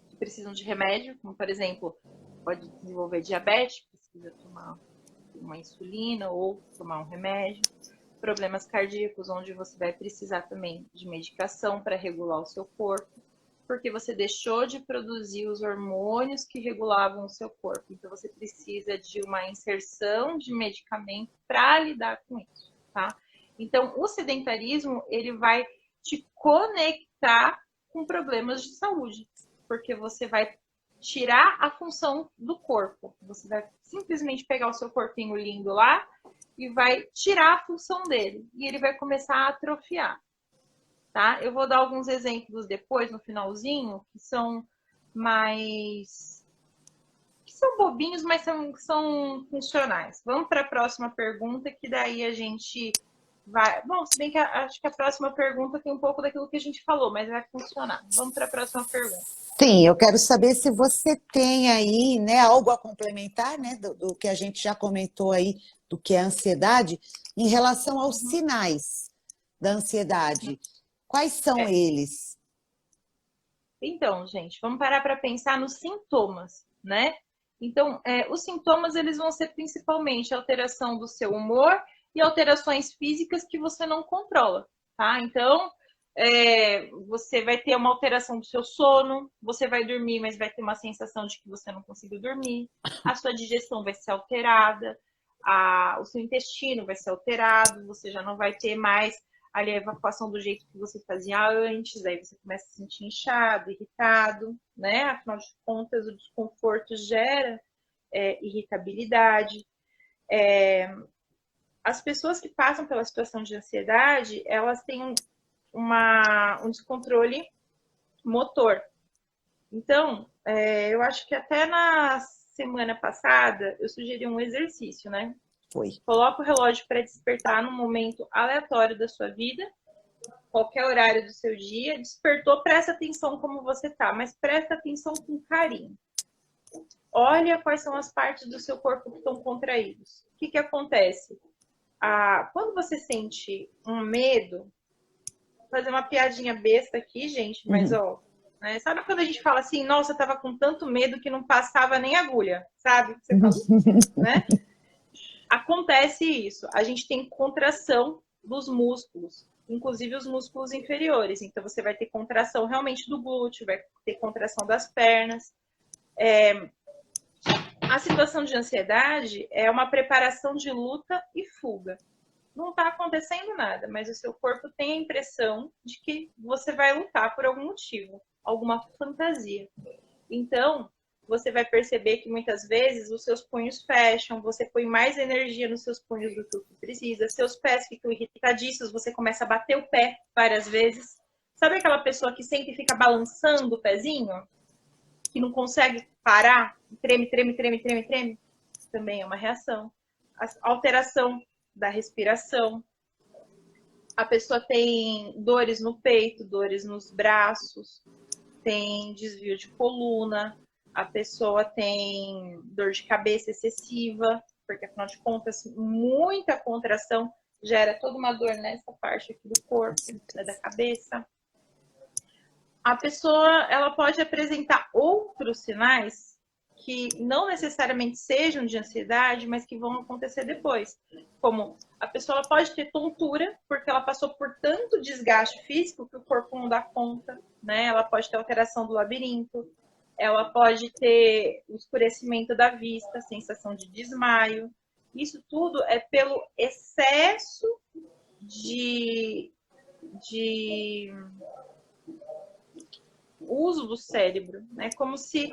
que precisam de remédio, como, por exemplo, pode desenvolver diabetes, precisa tomar uma insulina ou tomar um remédio. Problemas cardíacos, onde você vai precisar também de medicação para regular o seu corpo, porque você deixou de produzir os hormônios que regulavam o seu corpo. Então, você precisa de uma inserção de medicamento para lidar com isso, tá? Então, o sedentarismo, ele vai te conectar com problemas de saúde, porque você vai tirar a função do corpo. Você vai simplesmente pegar o seu corpinho lindo lá e vai tirar a função dele. E ele vai começar a atrofiar, tá? Eu vou dar alguns exemplos depois, no finalzinho, que são bobinhos, mas são funcionais. Vamos para a próxima pergunta, que daí a gente vai... Bom, se bem que acho que a próxima pergunta tem um pouco daquilo que a gente falou, mas vai funcionar. Vamos para a próxima pergunta. Sim, eu quero saber se você tem aí, né, algo a complementar, né, do que a gente já comentou aí, do que é a ansiedade, em relação aos sinais da ansiedade. Quais são eles? Então, gente, vamos parar para pensar nos sintomas, né? Então, os sintomas, eles vão ser principalmente alteração do seu humor e alterações físicas que você não controla, tá? Então, você vai ter uma alteração do seu sono, você vai dormir, mas vai ter uma sensação de que você não conseguiu dormir, a sua digestão vai ser alterada, o seu intestino vai ser alterado, você já não vai ter mais ali a evacuação do jeito que você fazia antes, aí você começa a se sentir inchado, irritado, né? Afinal de contas, o desconforto gera irritabilidade. As pessoas que passam pela situação de ansiedade, elas têm um descontrole motor. Então, eu acho que até na semana passada eu sugeri um exercício, né? Foi. Coloca o relógio para despertar num momento aleatório da sua vida, qualquer horário do seu dia. Despertou, presta atenção como você tá, mas presta atenção com carinho. Olha quais são as partes do seu corpo que estão contraídos. O que acontece? Quando você sente um medo, vou fazer uma piadinha besta aqui, gente, mas né? Sabe quando a gente fala assim, nossa, eu tava com tanto medo que não passava nem agulha, sabe? Você fala, né? Acontece isso. A gente tem contração dos músculos, inclusive os músculos inferiores. Então, você vai ter contração realmente do glúteo, vai ter contração das pernas. A situação de ansiedade é uma preparação de luta e fuga. Não está acontecendo nada, mas o seu corpo tem a impressão de que você vai lutar por algum motivo, alguma fantasia. Então, você vai perceber que muitas vezes os seus punhos fecham, você põe mais energia nos seus punhos do que o que precisa, seus pés ficam irritadiços, você começa a bater o pé várias vezes. Sabe aquela pessoa que sempre fica balançando o pezinho? Que não consegue parar? Treme, treme, treme, treme, treme? Também é uma reação. A alteração da respiração. A pessoa tem dores no peito, dores nos braços, tem desvio de coluna, a pessoa tem dor de cabeça excessiva, porque afinal de contas, muita contração gera toda uma dor nessa parte aqui do corpo, né, da cabeça. A pessoa, ela pode apresentar outros sinais que não necessariamente sejam de ansiedade, mas que vão acontecer depois. Como a pessoa pode ter tontura, porque ela passou por tanto desgaste físico que o corpo não dá conta, né? Ela pode ter alteração do labirinto, ela pode ter o escurecimento da vista, sensação de desmaio. Isso tudo é pelo excesso de uso do cérebro, né? Como se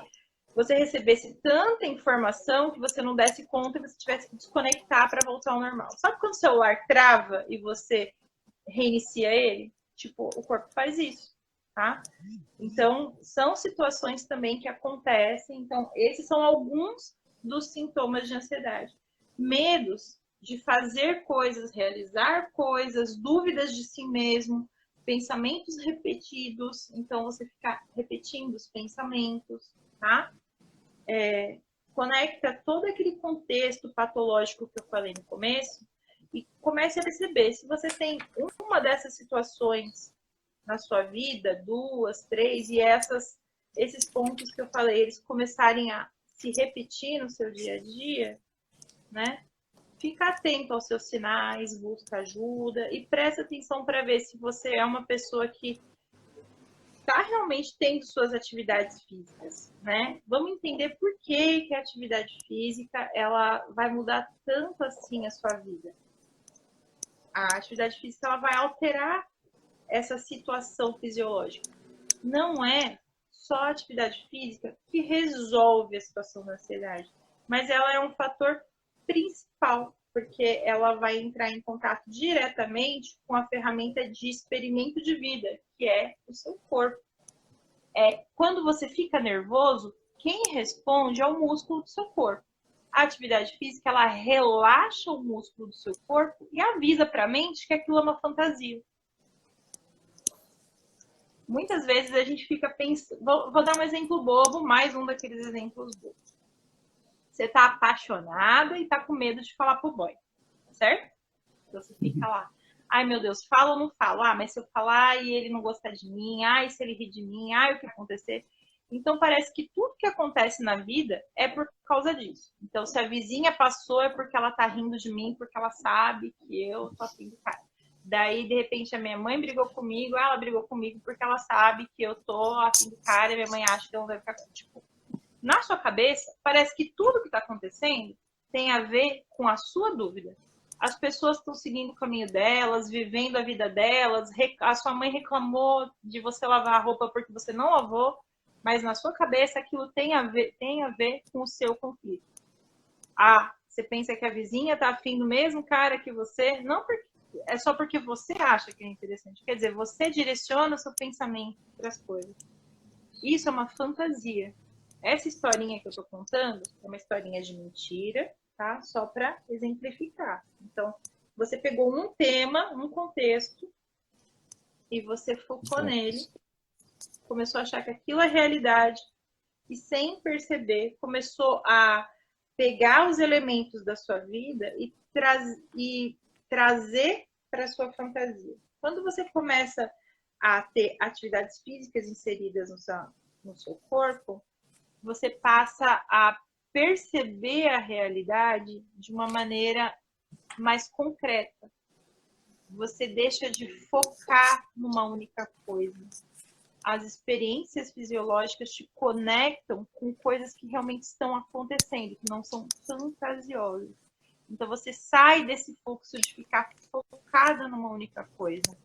você recebesse tanta informação que você não desse conta e você tivesse que desconectar para voltar ao normal. Sabe quando o celular trava e você reinicia ele? Tipo, o corpo faz isso, tá? Então, são situações também que acontecem. Então, esses são alguns dos sintomas de ansiedade. Medos de fazer coisas, realizar coisas, dúvidas de si mesmo, pensamentos repetidos. Então, você fica repetindo os pensamentos, tá? Conecta todo aquele contexto patológico que eu falei no começo e comece a perceber se você tem uma dessas situações na sua vida, 2, 3, e esses pontos que eu falei, eles começarem a se repetir no seu dia a dia, né? Fica atento aos seus sinais, busca ajuda e presta atenção para ver se você é uma pessoa que está realmente tendo suas atividades físicas, né? Vamos entender por que a atividade física ela vai mudar tanto assim a sua vida. A atividade física ela vai alterar essa situação fisiológica. Não é só a atividade física que resolve a situação da ansiedade, mas ela é um fator principal, porque ela vai entrar em contato diretamente com a ferramenta de experimento de vida, que é o seu corpo. Quando você fica nervoso, quem responde é o músculo do seu corpo. A atividade física, ela relaxa o músculo do seu corpo e avisa para a mente que aquilo é uma fantasia. Muitas vezes a gente fica pensando... Vou dar um exemplo bobo, mais um daqueles exemplos bobos. Você está apaixonada e está com medo de falar pro boy, certo? Então você fica lá. Ai, meu Deus, falo ou não falo? Ah, mas se eu falar e ele não gostar de mim? Ai, se ele rir de mim? Ai, o que acontecer? Então parece que tudo que acontece na vida é por causa disso. Então se a vizinha passou é porque ela tá rindo de mim, porque ela sabe que eu tô afim do cara. Daí, de repente, a minha mãe brigou comigo, ela brigou comigo porque ela sabe que eu tô afim do cara e minha mãe acha que eu não vai ficar... Tipo, na sua cabeça, parece que tudo que está acontecendo tem a ver com a sua dúvida. As pessoas estão seguindo o caminho delas, vivendo a vida delas. A sua mãe reclamou de você lavar a roupa porque você não lavou, mas na sua cabeça aquilo tem a ver com o seu conflito. você pensa que a vizinha tá afim do mesmo cara que você, não é só porque você acha que é interessante. Quer dizer, você direciona o seu pensamento para as coisas. Isso é uma fantasia. Essa historinha que eu tô contando é uma historinha de mentira, tá? Só para exemplificar. Então, você pegou um tema, um contexto, e você focou nele, começou a achar que aquilo é realidade, e sem perceber, começou a pegar os elementos da sua vida e trazer para a sua fantasia. Quando você começa a ter atividades físicas inseridas no seu corpo, você passa a perceber a realidade de uma maneira mais concreta. Você deixa de focar numa única coisa. As experiências fisiológicas te conectam com coisas que realmente estão acontecendo, que não são fantasiosas. Então, você sai desse fluxo de ficar focada numa única coisa.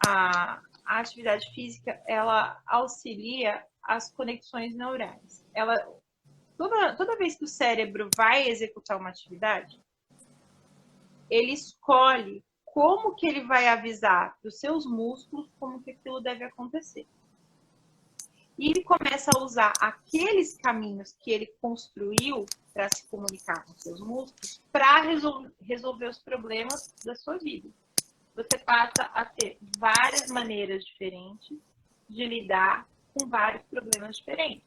A atividade física, ela auxilia as conexões neurais. Toda vez que o cérebro vai executar uma atividade, ele escolhe como que ele vai avisar para os seus músculos como que aquilo deve acontecer. E ele começa a usar aqueles caminhos que ele construiu para se comunicar com seus músculos para resolver os problemas da sua vida. Você passa a ter várias maneiras diferentes de lidar com vários problemas diferentes.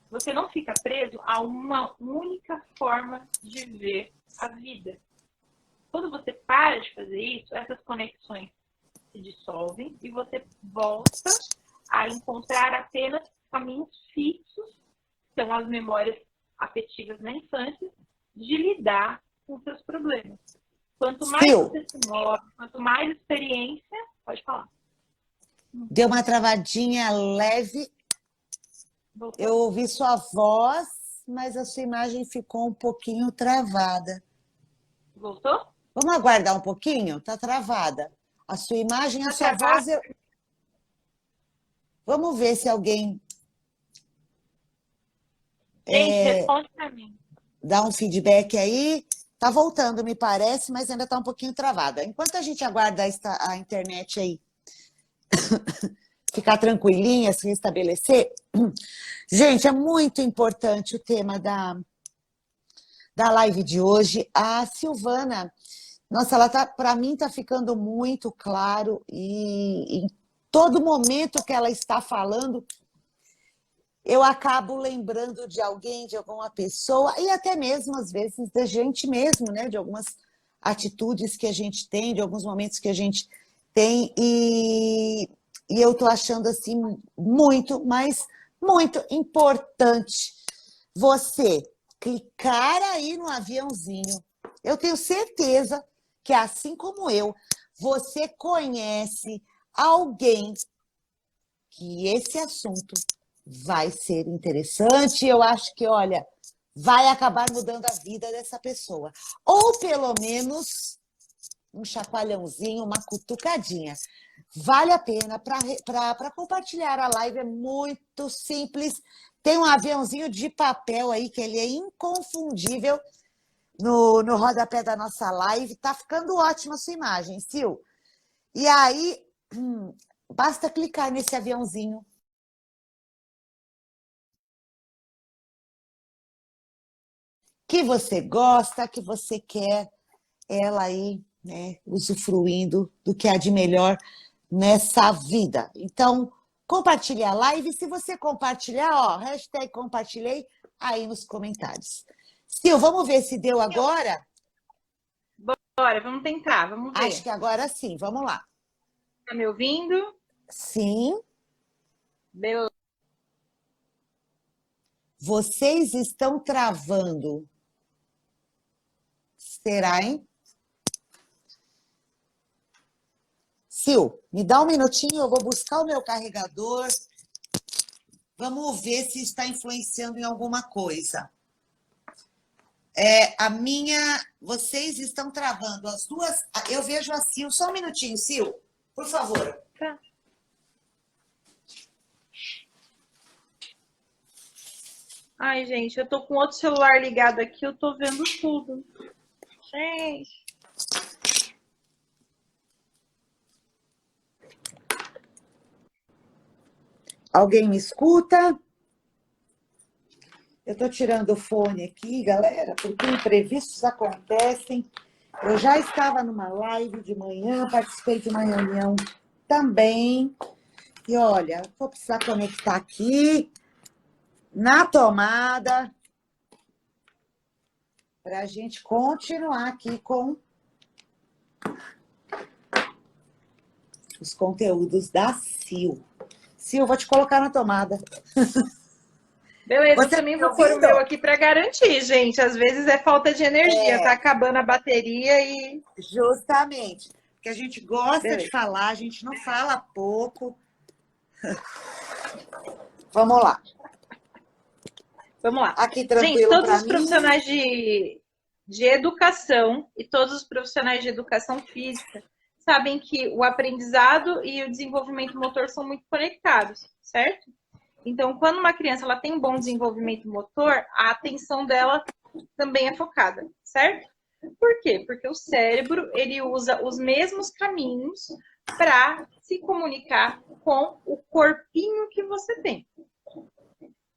Você não fica preso a uma única forma de ver a vida. Quando você para de fazer isso, essas conexões se dissolvem e você volta a encontrar apenas caminhos fixos, que são as memórias afetivas na infância, de lidar com seus problemas. Quanto mais você se move, quanto mais experiência, pode falar. Deu uma travadinha leve. Voltou. Eu ouvi sua voz, mas a sua imagem ficou um pouquinho travada. Voltou? Vamos aguardar um pouquinho? Tá travada. A sua imagem, a sua voz... Vamos ver se alguém... Gente, responde para mim. Dá um feedback aí. Tá voltando, me parece, mas ainda tá um pouquinho travada. Enquanto a gente aguarda a internet aí ficar tranquilinha, se restabelecer... Gente, é muito importante o tema da live de hoje. A Silvana, nossa, ela tá, para mim está ficando muito claro e em todo momento que ela está falando, eu acabo lembrando de alguém, de alguma pessoa, e até mesmo, às vezes, da gente mesmo, né? De algumas atitudes que a gente tem, de alguns momentos que a gente tem, e eu estou achando, assim, muito, mas muito importante você clicar aí no aviãozinho. Eu tenho certeza que, assim como eu, você conhece alguém que esse assunto vai ser interessante. Eu acho que, olha, vai acabar mudando a vida dessa pessoa. Ou, pelo menos, um chacoalhãozinho, uma cutucadinha. Vale a pena para compartilhar a live, é muito simples. Tem um aviãozinho de papel aí, que ele é inconfundível no rodapé da nossa live. Tá ficando ótima a sua imagem, Sil. E aí, basta clicar nesse aviãozinho. Que você gosta, que você quer ela aí, né, usufruindo do que há de melhor nessa vida. Então, compartilhe a live. Se você compartilhar, ó, hashtag compartilhei aí nos comentários. Sil, vamos ver se deu agora? Bora, vamos tentar, vamos ver. Acho que agora sim, vamos lá. Tá me ouvindo? Sim. Beleza. Vocês estão travando. Será, hein? Sil, me dá um minutinho, eu vou buscar o meu carregador. Vamos ver se está influenciando em alguma coisa. Vocês estão travando as duas. Eu vejo a Sil. Só um minutinho, Sil, por favor. Tá. Ai, gente, eu tô com outro celular ligado aqui, eu tô vendo tudo. Gente. Alguém me escuta? Eu estou tirando o fone aqui, galera, porque imprevistos acontecem. Eu já estava numa live de manhã, participei de uma reunião também. E olha, vou precisar conectar aqui na tomada para a gente continuar aqui com os conteúdos da Sil. Sil, vou te colocar na tomada. Beleza, Você eu também tá vou pôr o ouvindo? meu aqui para garantir, gente. Às vezes é falta de energia, tá acabando a bateria e. Justamente. Porque a gente gosta de Beleza. falar, a gente não fala pouco. Vamos lá. Vamos lá. Aqui Gente, tranquilo todos para os mim. profissionais de educação e todos os profissionais de educação física sabem que o aprendizado e o desenvolvimento motor são muito conectados, certo? Então, quando uma criança ela tem um bom desenvolvimento motor, a atenção dela também é focada, certo? Por quê? Porque o cérebro ele usa os mesmos caminhos para se comunicar com o corpinho que você tem.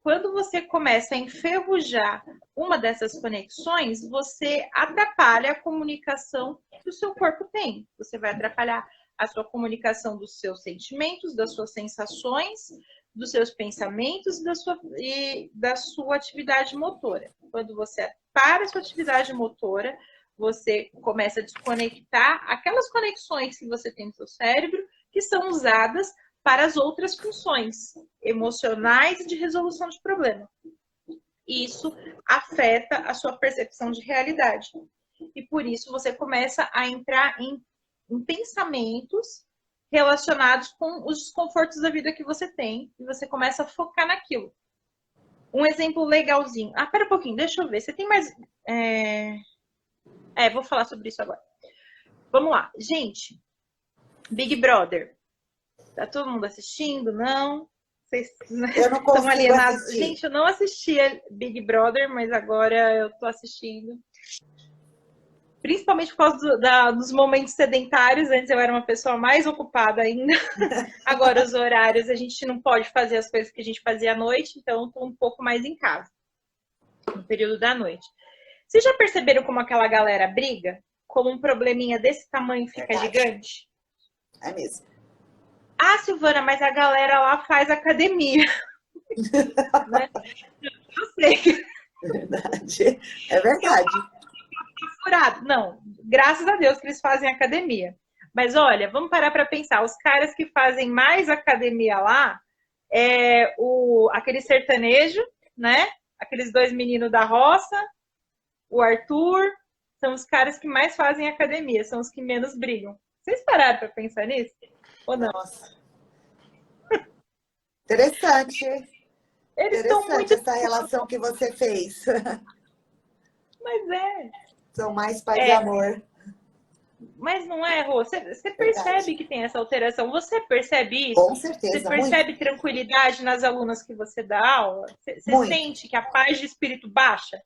Quando você começa a enferrujar uma dessas conexões, você atrapalha a comunicação que o seu corpo tem. Você vai atrapalhar a sua comunicação dos seus sentimentos, das suas sensações, dos seus pensamentos e da sua atividade motora. Quando você para a sua atividade motora, você começa a desconectar aquelas conexões que você tem no seu cérebro que são usadas para as outras funções emocionais e de resolução de problema. Isso afeta a sua percepção de realidade. E por isso você começa a entrar em pensamentos relacionados com os desconfortos da vida que você tem e você começa a focar naquilo. Um exemplo legalzinho. Ah, pera um pouquinho, deixa eu ver. Você tem mais... vou falar sobre isso agora. Vamos lá. Gente, Big Brother. Tá todo mundo assistindo? Não? Vocês Eu não consigo estão alienados? assistir. Gente, eu não assistia Big Brother, mas agora eu tô assistindo. Principalmente por causa dos momentos sedentários. Antes eu era uma pessoa mais ocupada ainda. Agora os horários, a gente não pode fazer as coisas que a gente fazia à noite, então eu tô um pouco mais em casa, no período da noite. Vocês já perceberam como aquela galera briga? Como um probleminha desse tamanho fica gigante? É mesmo. Ah, Silvana, mas a galera lá faz academia. Né? Eu sei. Verdade. É verdade. Furado. Não, graças a Deus que eles fazem academia. Mas olha, vamos parar para pensar. Os caras que fazem mais academia lá é aquele sertanejo, né? Aqueles dois meninos da roça, o Arthur, são os caras que mais fazem academia, são os que menos brigam. Vocês pararam para pensar nisso? Ou não? Nossa. Interessante. Eles estão Interessante muito... essa relação que você fez. Mas é. São mais paz e amor. Mas não é, Rô? Você percebe que tem essa alteração? Você percebe isso? Com certeza. Você percebe muito. tranquilidade nas alunas que você dá aula? Você sente que a paz de espírito baixa?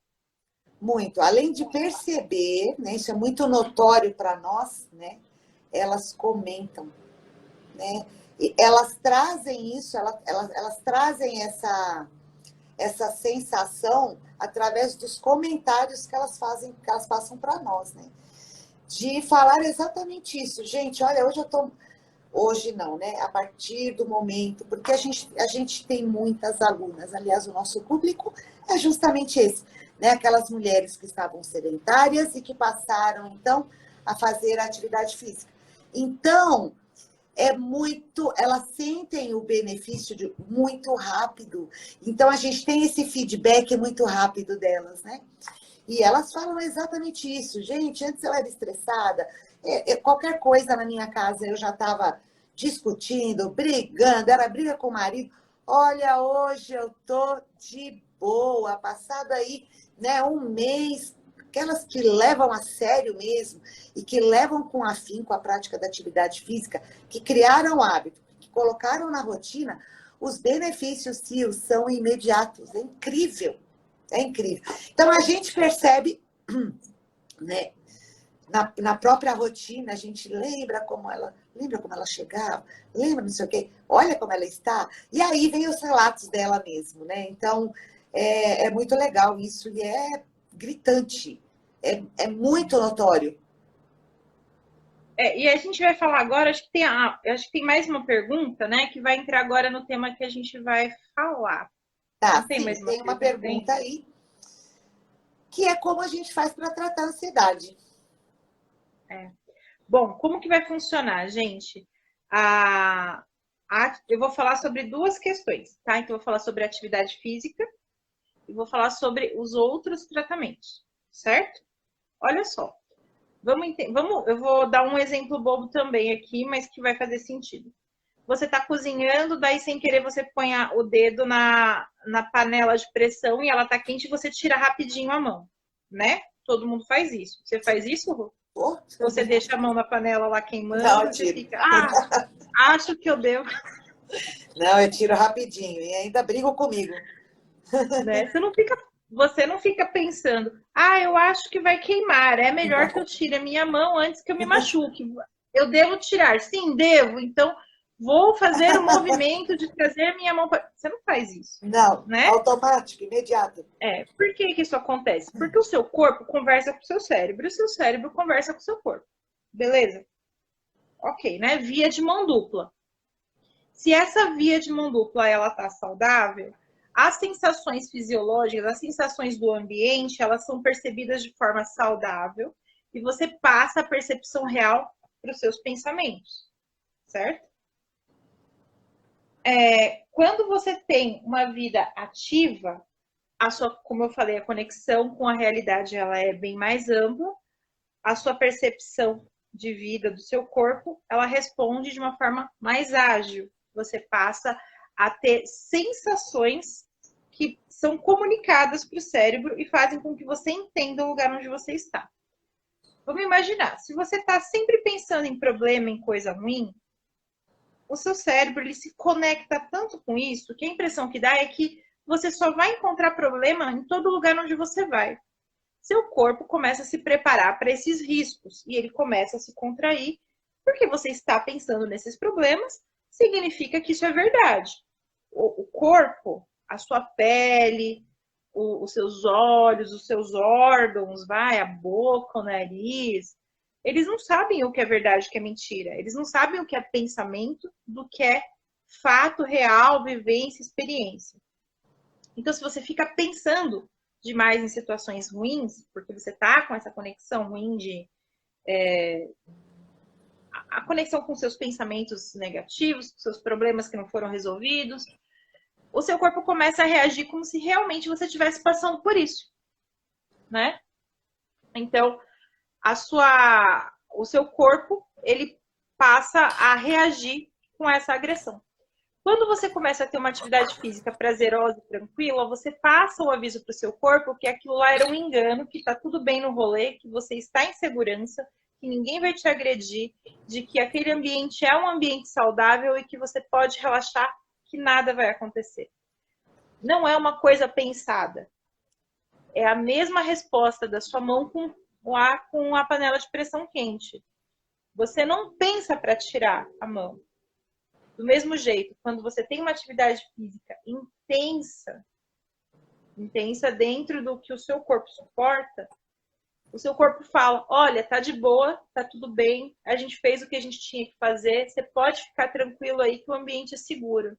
Muito. Além de perceber, né, isso é muito notório para nós, né? Elas comentam, né? E elas trazem isso, elas trazem essa sensação através dos comentários que elas fazem, que elas passam para nós, né? De falar exatamente isso. Gente, olha, hoje não, né? A partir do momento, porque a gente tem muitas alunas, aliás, o nosso público é justamente esse, né? Aquelas mulheres que estavam sedentárias e que passaram, então, a fazer atividade física. Então, elas sentem o benefício muito rápido. Então, a gente tem esse feedback muito rápido delas, né? E elas falam exatamente isso. Gente, antes eu era estressada, qualquer coisa na minha casa eu já estava discutindo, brigando, era briga com o marido. Olha, hoje eu tô de boa, passado aí, né, um mês, aquelas que levam a sério mesmo e que levam com afinco a prática da atividade física, que criaram o hábito, que colocaram na rotina, os benefícios, Sil, são imediatos. É incrível. É incrível. Então, a gente percebe, né, na própria rotina, a gente lembra como ela chegava, lembra não sei o quê, olha como ela está. E aí vem os relatos dela mesmo, né? Então, é muito legal isso e é gritante, é muito notório. E a gente vai falar agora, acho que tem mais uma pergunta, né? Que vai entrar agora no tema que a gente vai falar. Tá, Não tem sim, mais tem uma pergunta aí, que é como a gente faz para tratar a ansiedade. Bom, como que vai funcionar, gente? Eu vou falar sobre duas questões, tá? Então, eu vou falar sobre atividade física e vou falar sobre os outros tratamentos, certo? Olha só. Eu vou dar um exemplo bobo também aqui, mas que vai fazer sentido. Você está cozinhando, daí sem querer você põe o dedo na panela de pressão e ela está quente e você tira rapidinho a mão, né? Todo mundo faz isso. Você faz isso, Rô? Você deixa a mão na panela lá queimando, Não, eu você tiro. fica, acho que eu devo. Não, eu tiro rapidinho e ainda brigam comigo. Né? Você não fica pensando, eu acho que vai queimar, é melhor que eu tire a minha mão antes que eu me machuque. Eu devo tirar? Sim, devo. Então, vou fazer o movimento de trazer a minha mão para... Você não faz isso, Não, né? automático, imediato. Por que isso acontece? Porque o seu corpo conversa com o seu cérebro e o seu cérebro conversa com o seu corpo. Beleza? Ok, né? Via de mão dupla. Se essa via de mão dupla ela tá saudável, as sensações fisiológicas, as sensações do ambiente, elas são percebidas de forma saudável e você passa a percepção real para os seus pensamentos, certo? Quando você tem uma vida ativa, como eu falei, a conexão com a realidade ela é bem mais ampla, a sua percepção de vida do seu corpo, ela responde de uma forma mais ágil. Você passa a ter sensações que são comunicadas para o cérebro e fazem com que você entenda o lugar onde você está. Vamos imaginar, se você está sempre pensando em problema, em coisa ruim, o seu cérebro ele se conecta tanto com isso que a impressão que dá é que você só vai encontrar problema em todo lugar onde você vai. Seu corpo começa a se preparar para esses riscos e ele começa a se contrair porque você está pensando nesses problemas, significa que isso é verdade. O corpo, a sua pele, os seus olhos, os seus órgãos, a boca, o nariz, eles não sabem o que é verdade e o que é mentira. Eles não sabem o que é pensamento do que é fato real, vivência, experiência. Então, se você fica pensando demais em situações ruins, porque você está com essa conexão ruim a conexão com seus pensamentos negativos, com seus problemas que não foram resolvidos, o seu corpo começa a reagir como se realmente você estivesse passando por isso, né? Então, o seu corpo, ele passa a reagir com essa agressão. Quando você começa a ter uma atividade física prazerosa e tranquila, você passa o aviso para o seu corpo que aquilo lá era um engano, que está tudo bem no rolê, que você está em segurança, que ninguém vai te agredir, de que aquele ambiente é um ambiente saudável e que você pode relaxar, que nada vai acontecer. Não é uma coisa pensada. É a mesma resposta da sua mão com a panela de pressão quente. Você não pensa para tirar a mão. Do mesmo jeito, quando você tem uma atividade física intensa dentro do que o seu corpo suporta, o seu corpo fala, olha, tá de boa, tá tudo bem, a gente fez o que a gente tinha que fazer, você pode ficar tranquilo aí que o ambiente é seguro.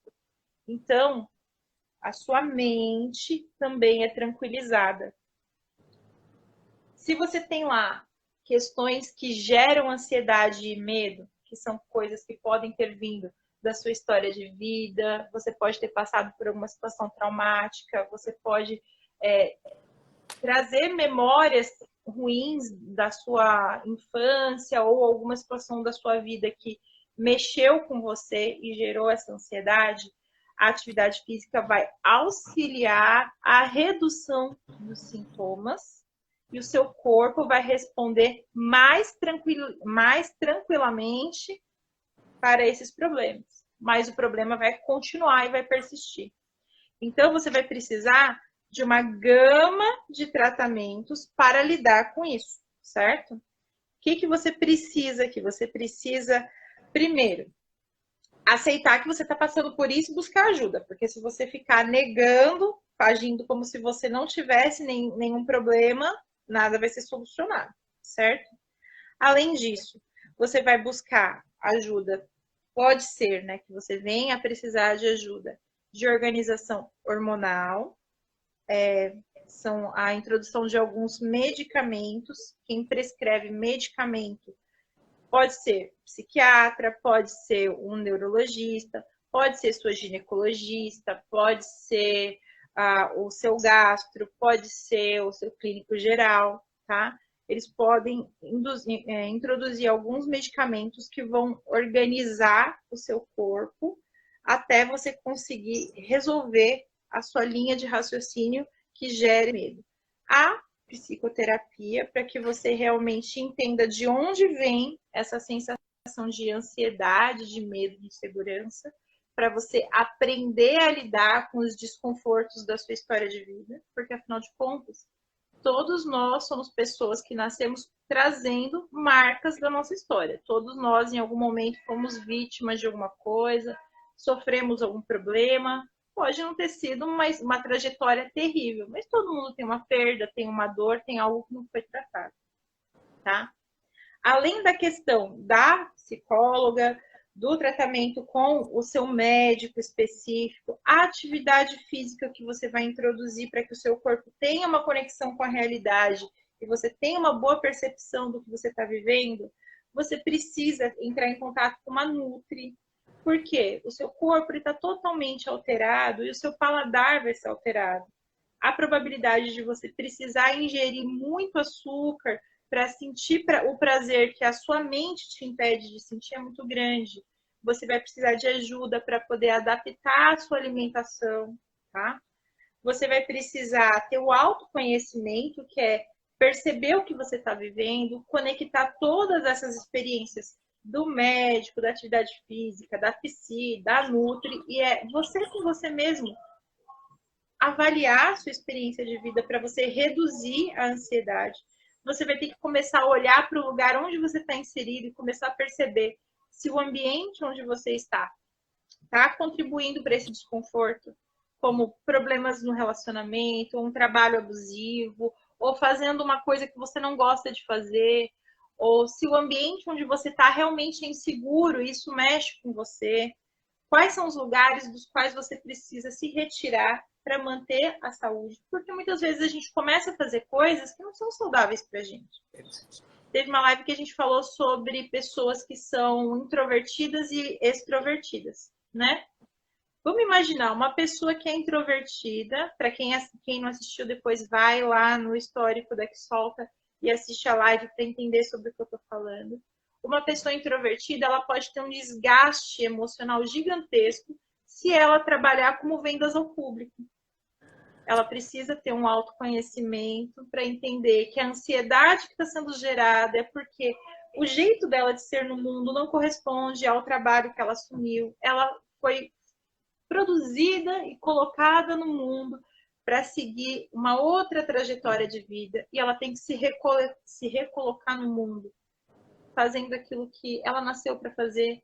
Então, a sua mente também é tranquilizada. Se você tem lá questões que geram ansiedade e medo, que são coisas que podem ter vindo da sua história de vida, você pode ter passado por alguma situação traumática, você pode trazer memórias ruins da sua infância ou alguma situação da sua vida que mexeu com você e gerou essa ansiedade. A atividade física vai auxiliar a redução dos sintomas e o seu corpo vai responder mais tranquilamente para esses problemas. Mas o problema vai continuar e vai persistir. Então, você vai precisar de uma gama de tratamentos para lidar com isso, certo? O que você precisa aqui? Você precisa, primeiro, aceitar que você está passando por isso e buscar ajuda, porque se você ficar negando, agindo como se você não tivesse nenhum problema, nada vai ser solucionado, certo? Além disso, você vai buscar ajuda, pode ser, né, que você venha a precisar de ajuda de organização hormonal, são a introdução de alguns medicamentos. Quem prescreve medicamento pode ser psiquiatra, pode ser um neurologista, pode ser sua ginecologista, pode ser o seu gastro, pode ser o seu clínico geral, tá? Eles podem introduzir alguns medicamentos que vão organizar o seu corpo até você conseguir resolver a sua linha de raciocínio que gere medo. A psicoterapia, para que você realmente entenda de onde vem essa sensação de ansiedade, de medo, de insegurança, para você aprender a lidar com os desconfortos da sua história de vida, porque afinal de contas, todos nós somos pessoas que nascemos trazendo marcas da nossa história. Todos nós, em algum momento, fomos vítimas de alguma coisa, sofremos algum problema. Pode não ter sido uma trajetória terrível, mas todo mundo tem uma perda, tem uma dor, tem algo que não foi tratado, tá? Além da questão da psicóloga, do tratamento com o seu médico específico, a atividade física que você vai introduzir para que o seu corpo tenha uma conexão com a realidade e você tenha uma boa percepção do que você está vivendo, você precisa entrar em contato com uma nutri. Por quê? O seu corpo está totalmente alterado e o seu paladar vai ser alterado. A probabilidade de você precisar ingerir muito açúcar para sentir o prazer que a sua mente te impede de sentir é muito grande. Você vai precisar de ajuda para poder adaptar a sua alimentação, tá? Você vai precisar ter o autoconhecimento, que é perceber o que você está vivendo, conectar todas essas experiências do médico, da atividade física, da psi, da nutri, e é você com você mesmo avaliar a sua experiência de vida para você reduzir a ansiedade. Você vai ter que começar a olhar para o lugar onde você está inserido e começar a perceber se o ambiente onde você está contribuindo para esse desconforto, como problemas no relacionamento, um trabalho abusivo, ou fazendo uma coisa que você não gosta de fazer, ou se o ambiente onde você está realmente é inseguro, isso mexe com você. Quais são os lugares dos quais você precisa se retirar para manter a saúde? Porque muitas vezes a gente começa a fazer coisas que não são saudáveis para a gente. Teve uma live que a gente falou sobre pessoas que são introvertidas e extrovertidas, né? Vamos imaginar uma pessoa que é introvertida, para quem não assistiu depois, vai lá no histórico da Que Solta e assiste a live para entender sobre o que eu estou falando. Uma pessoa introvertida, ela pode ter um desgaste emocional gigantesco se ela trabalhar como vendas ao público. Ela precisa ter um autoconhecimento para entender que a ansiedade que está sendo gerada é porque o jeito dela de ser no mundo não corresponde ao trabalho que ela assumiu. Ela foi produzida e colocada no mundo para seguir uma outra trajetória de vida e ela tem que se recolocar no mundo, fazendo aquilo que ela nasceu para fazer,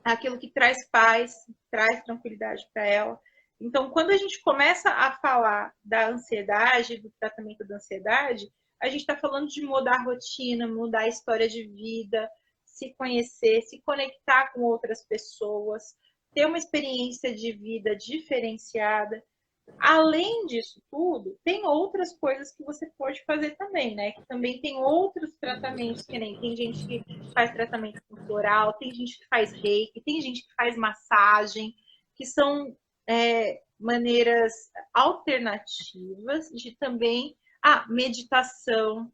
aquilo que traz paz, traz tranquilidade para ela. Então, quando a gente começa a falar da ansiedade, do tratamento da ansiedade, a gente está falando de mudar a rotina, mudar a história de vida, se conhecer, se conectar com outras pessoas, ter uma experiência de vida diferenciada. Além disso tudo, tem outras coisas que você pode fazer também, né? Que também tem outros tratamentos, que nem tem gente que faz tratamento com floral, tem gente que faz reiki, tem gente que faz massagem, que são maneiras alternativas de também meditação,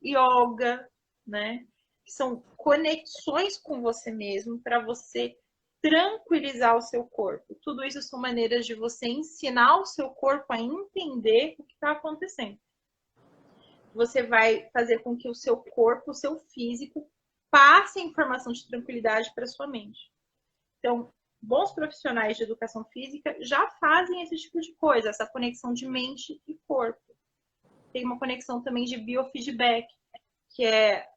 yoga, né? Que são conexões com você mesmo para você tranquilizar o seu corpo. Tudo isso são maneiras de você ensinar o seu corpo a entender o que está acontecendo. Você vai fazer com que o seu corpo, o seu físico, passe a informação de tranquilidade para sua mente. Então, bons profissionais de educação física já fazem esse tipo de coisa, essa conexão de mente e corpo. Tem uma conexão também de biofeedback, que é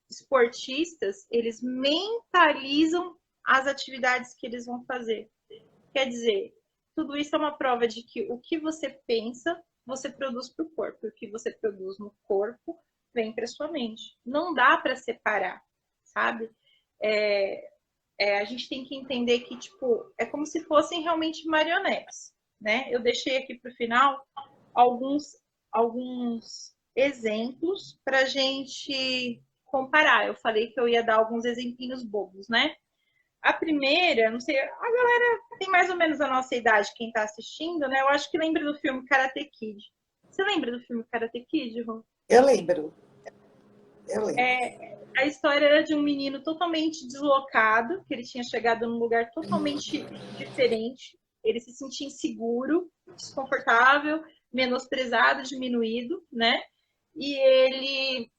esportistas, eles mentalizam as atividades que eles vão fazer. Quer dizer, tudo isso é uma prova de que o que você pensa, você produz para o corpo. O que você produz no corpo vem para sua mente. Não dá para separar, sabe? A gente tem que entender que, tipo, é como se fossem realmente marionetes, né? Eu deixei aqui para o final alguns exemplos para a gente comparar. Eu falei que eu ia dar alguns exemplinhos bobos, né? A primeira, não sei, a galera tem mais ou menos a nossa idade, quem está assistindo, né? Eu acho que lembra do filme Karate Kid. Você lembra do filme Karate Kid, Rô? Eu lembro. A história era de um menino totalmente deslocado, que ele tinha chegado num lugar totalmente diferente. Ele se sentia inseguro, desconfortável, menosprezado, diminuído, né? E ele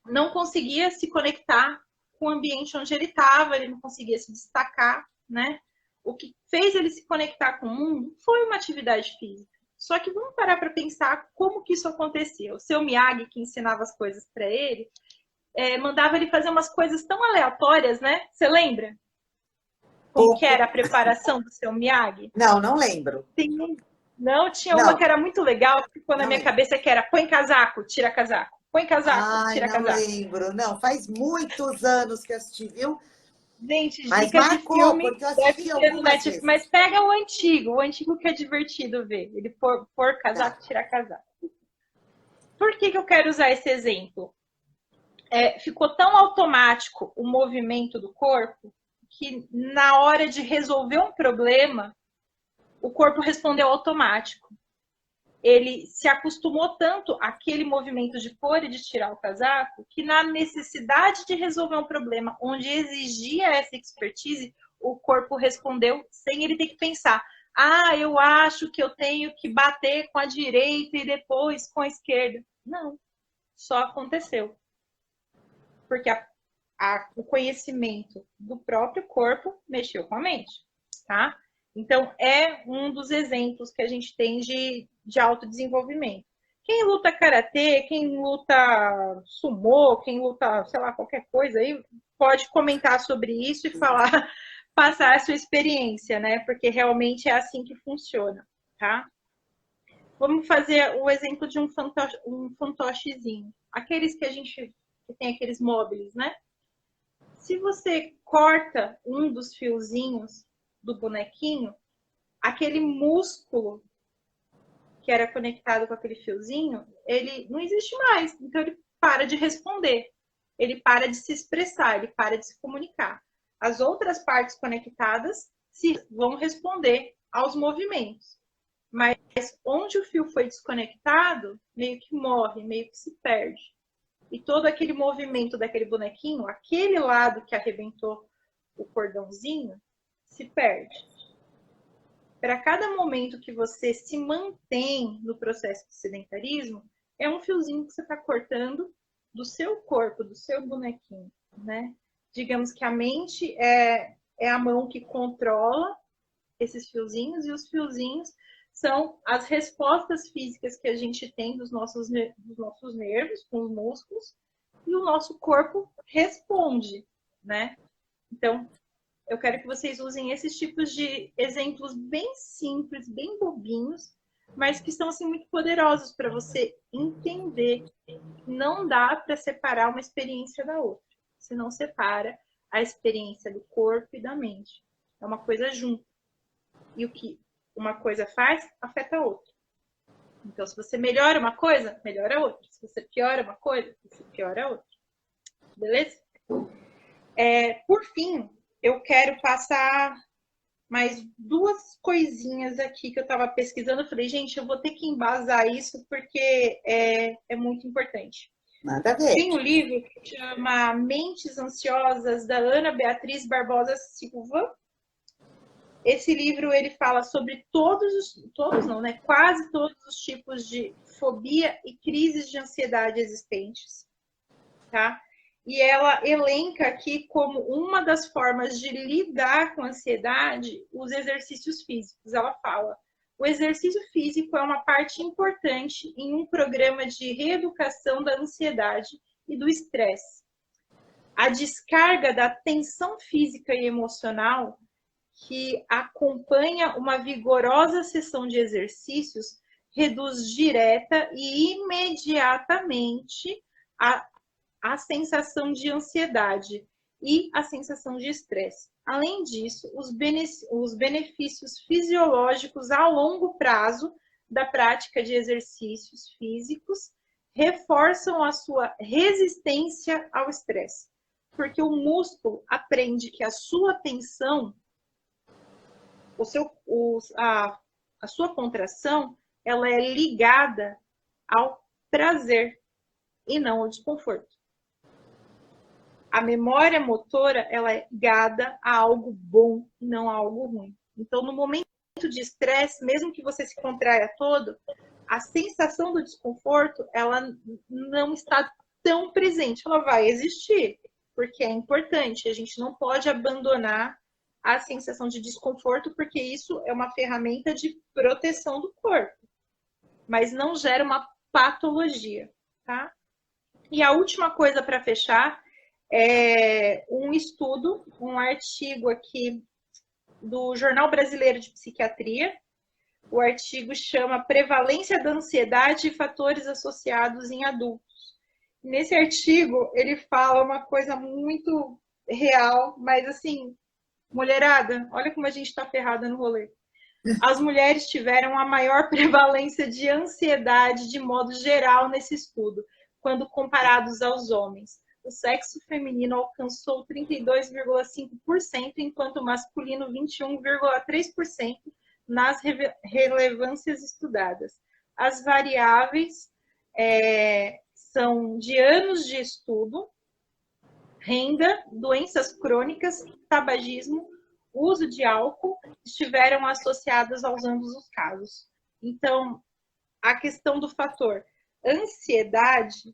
não conseguia se conectar com o ambiente onde ele estava, ele não conseguia se destacar, né? O que fez ele se conectar com o mundo foi uma atividade física. Só que vamos parar para pensar como que isso acontecia. O seu Miyagi, que ensinava as coisas para ele, mandava ele fazer umas coisas tão aleatórias, né? Você lembra? Como que era a preparação do seu Miyagi? Não lembro. Não, tinha uma que era muito legal, que ficou na minha cabeça, que era põe casaco, tira casaco. Põe casaco, tira casaco. Não lembro. Não, faz muitos anos que eu assisti, viu? Gente, mas dica marcou, de filme, porque eu assisti algumas vezes. Mas pega o antigo que é divertido ver. Ele pôr casaco, tirar casaco. Por que eu quero usar esse exemplo? Ficou tão automático o movimento do corpo que na hora de resolver um problema, o corpo respondeu automático. Ele se acostumou tanto àquele movimento de pôr e de tirar o casaco, que na necessidade de resolver um problema onde exigia essa expertise, o corpo respondeu sem ele ter que pensar. Eu acho que eu tenho que bater com a direita e depois com a esquerda. Não, só aconteceu. Porque o conhecimento do próprio corpo mexeu com a mente, tá? Então, é um dos exemplos que a gente tem de autodesenvolvimento. Quem luta karatê, quem luta sumô, quem luta, sei lá, qualquer coisa aí, pode comentar sobre isso e passar a sua experiência, né? Porque realmente é assim que funciona, tá? Vamos fazer o exemplo de um fantochezinho. Aqueles que tem aqueles móveis, né? Se você corta um dos fiozinhos do bonequinho, aquele músculo que era conectado com aquele fiozinho, ele não existe mais. Então, ele para de responder. Ele para de se expressar, ele para de se comunicar. As outras partes conectadas vão responder aos movimentos. Mas onde o fio foi desconectado, meio que morre, meio que se perde. E todo aquele movimento daquele bonequinho, aquele lado que arrebentou o cordãozinho, se perde. Para cada momento que você se mantém no processo de sedentarismo, é um fiozinho que você está cortando do seu corpo, do seu bonequinho, né? Digamos que a mente é a mão que controla esses fiozinhos, e os fiozinhos são as respostas físicas que a gente tem dos nossos nervos, com os músculos, e o nosso corpo responde, né? Então, eu quero que vocês usem esses tipos de exemplos bem simples, bem bobinhos, mas que são assim, muito poderosos para você entender que não dá para separar uma experiência da outra. Você não separa a experiência do corpo e da mente. É uma coisa junto. E o que uma coisa faz, afeta a outra. Então, se você melhora uma coisa, melhora a outra. Se você piora uma coisa, você piora a outra. Beleza? Por fim, eu quero passar mais duas coisinhas aqui que eu estava pesquisando. Eu falei, gente, eu vou ter que embasar isso porque é muito importante. Nada a ver. Tem um livro que chama Mentes Ansiosas, da Ana Beatriz Barbosa Silva. Esse livro, ele fala sobre quase todos os tipos de fobia e crises de ansiedade existentes, tá? e ela elenca aqui como uma das formas de lidar com a ansiedade os exercícios físicos. Ela fala: o exercício físico é uma parte importante em um programa de reeducação da ansiedade e do estresse. A descarga da tensão física e emocional que acompanha uma vigorosa sessão de exercícios reduz direta e imediatamente a sensação de ansiedade e a sensação de estresse. Além disso, os benefícios fisiológicos a longo prazo da prática de exercícios físicos reforçam a sua resistência ao estresse, porque o músculo aprende que a sua tensão, a sua contração, ela é ligada ao prazer e não ao desconforto. A memória motora, ela é ligada a algo bom e não a algo ruim. Então, no momento de estresse, mesmo que você se contraia todo, a sensação do desconforto, ela não está tão presente. Ela vai existir, porque é importante. A gente não pode abandonar a sensação de desconforto, porque isso é uma ferramenta de proteção do corpo, mas não gera uma patologia, tá? E a última coisa para fechar é um estudo, um artigo aqui do Jornal Brasileiro de Psiquiatria. O artigo chama Prevalência da Ansiedade e Fatores Associados em Adultos. Nesse artigo, ele fala uma coisa muito real, mas assim, mulherada, olha como a gente está ferrada no rolê. As mulheres tiveram a maior prevalência de ansiedade de modo geral nesse estudo, quando comparados aos homens. O sexo feminino alcançou 32,5%, enquanto o masculino 21,3% nas relevâncias estudadas. As variáveis são de anos de estudo, renda, doenças crônicas, tabagismo, uso de álcool, estiveram associadas aos ambos os casos. Então, a questão do fator ansiedade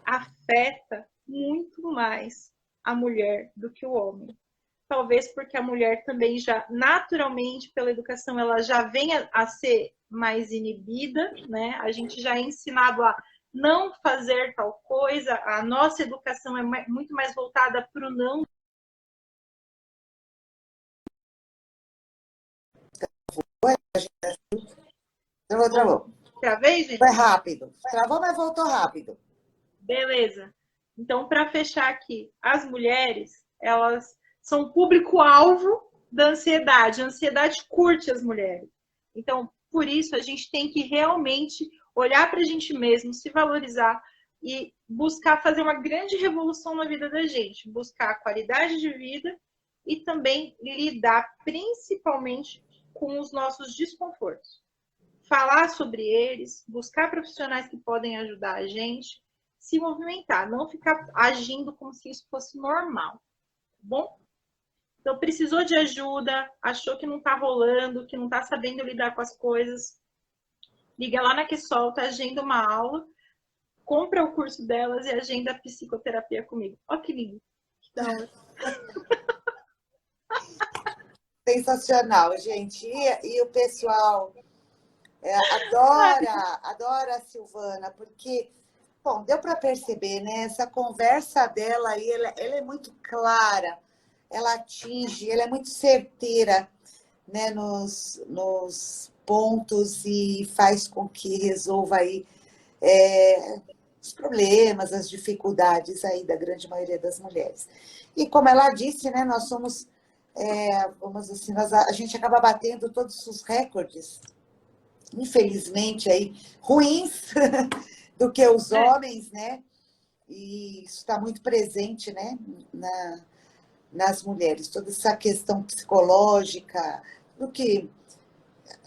afeta muito mais a mulher do que o homem. Talvez porque a mulher também já, naturalmente, pela educação, ela já vem a ser mais inibida, né? A gente já é ensinado a não fazer tal coisa, a nossa educação é muito mais voltada para o não. Travou. Travei, gente? Foi rápido. Travou, mas voltou rápido. Beleza. Então, para fechar aqui, as mulheres, elas são público-alvo da ansiedade. A ansiedade curte as mulheres. Então, por isso, a gente tem que realmente olhar para a gente mesmo, se valorizar e buscar fazer uma grande revolução na vida da gente. Buscar qualidade de vida e também lidar principalmente com os nossos desconfortos. Falar sobre eles, buscar profissionais que podem ajudar a gente, se movimentar, não ficar agindo como se isso fosse normal, tá bom? Então, precisou de ajuda, achou que não está rolando, que não está sabendo lidar com as coisas, liga lá na QSOL, agenda uma aula, compra o curso delas e agenda a psicoterapia comigo. Ó que lindo. Que da hora. Sensacional, gente. E o pessoal adora a Silvana, porque, bom, deu para perceber, né? Essa conversa dela aí, ela é muito clara, ela atinge, ela é muito certeira, né, nos pontos e faz com que resolva aí os problemas, as dificuldades aí da grande maioria das mulheres. E como ela disse, né, nós somos, vamos assim, a gente acaba batendo todos os recordes, infelizmente aí, ruins do que os homens, né? E isso está muito presente, né, nas mulheres, toda essa questão psicológica, do que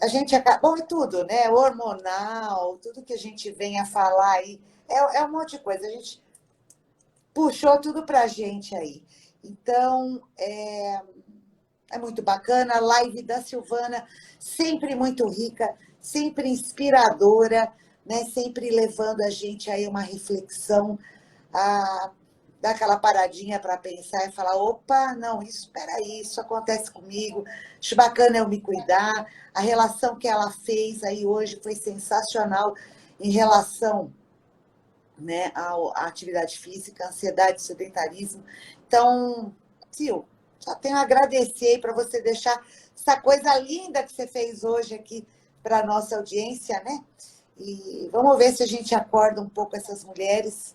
a gente acaba... Bom, é tudo, né? Hormonal, tudo que a gente vem a falar aí, é um monte de coisa. A gente puxou tudo para a gente aí. Então, é muito bacana. A live da Silvana, sempre muito rica, sempre inspiradora, né? Sempre levando a gente aí uma reflexão a dar aquela paradinha para pensar e falar, opa, não, isso, espera aí, isso acontece comigo, acho bacana eu me cuidar. A relação que ela fez aí hoje foi sensacional em relação, né, à atividade física, ansiedade, sedentarismo. Então, Sil, só tenho a agradecer para você deixar essa coisa linda que você fez hoje aqui para a nossa audiência, né? E vamos ver se a gente acorda um pouco essas mulheres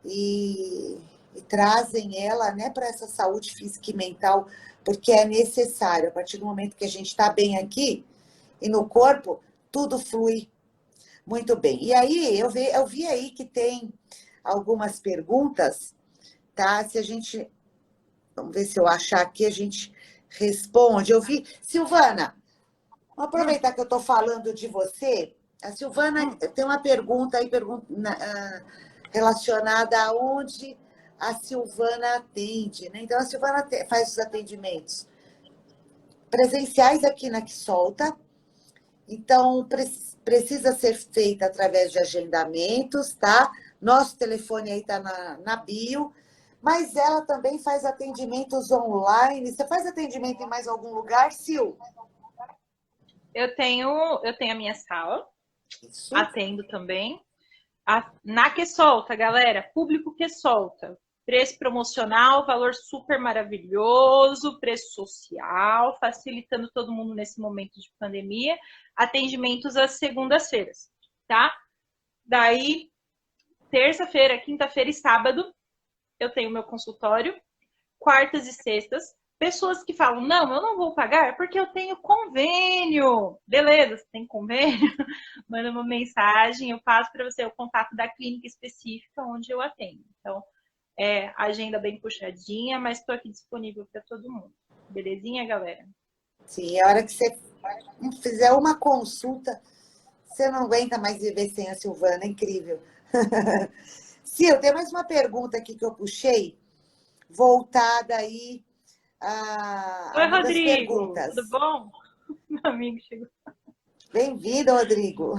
e trazem ela, né, para essa saúde física e mental, porque é necessário. A partir do momento que a gente está bem aqui e no corpo, tudo flui muito bem. E aí, eu vi aí que tem algumas perguntas, tá? Se a gente. Vamos ver se eu achar aqui, a gente responde. Eu vi. Silvana, vamos aproveitar que eu estou falando de você. A Silvana tem uma pergunta aí relacionada a onde a Silvana atende, né? Então, a Silvana faz os atendimentos presenciais aqui na Que Solta. Então, precisa ser feita através de agendamentos, tá? Nosso telefone aí está na bio. Mas ela também faz atendimentos online. Você faz atendimento em mais algum lugar, Sil? Eu tenho a minha sala, Isso. atendo também. Na Que Solta, galera, público Que Solta. Preço promocional, valor super maravilhoso, preço social, facilitando todo mundo nesse momento de pandemia. Atendimentos às segundas-feiras, tá? Daí, terça-feira, quinta-feira e sábado, eu tenho meu consultório. Quartas e sextas. Pessoas que falam, não, eu não vou pagar porque eu tenho convênio. Beleza, você tem convênio? Manda uma mensagem, eu passo para você o contato da clínica específica onde eu atendo. Então, agenda bem puxadinha, mas estou aqui disponível para todo mundo. Belezinha, galera? Sim, a hora que você fizer uma consulta, você não aguenta mais viver sem a Silvana, é incrível. Sil, tem mais uma pergunta aqui que eu puxei, voltada aí a Oi, uma das Rodrigo, perguntas. tudo bom? Meu amigo chegou. Bem-vindo, Rodrigo.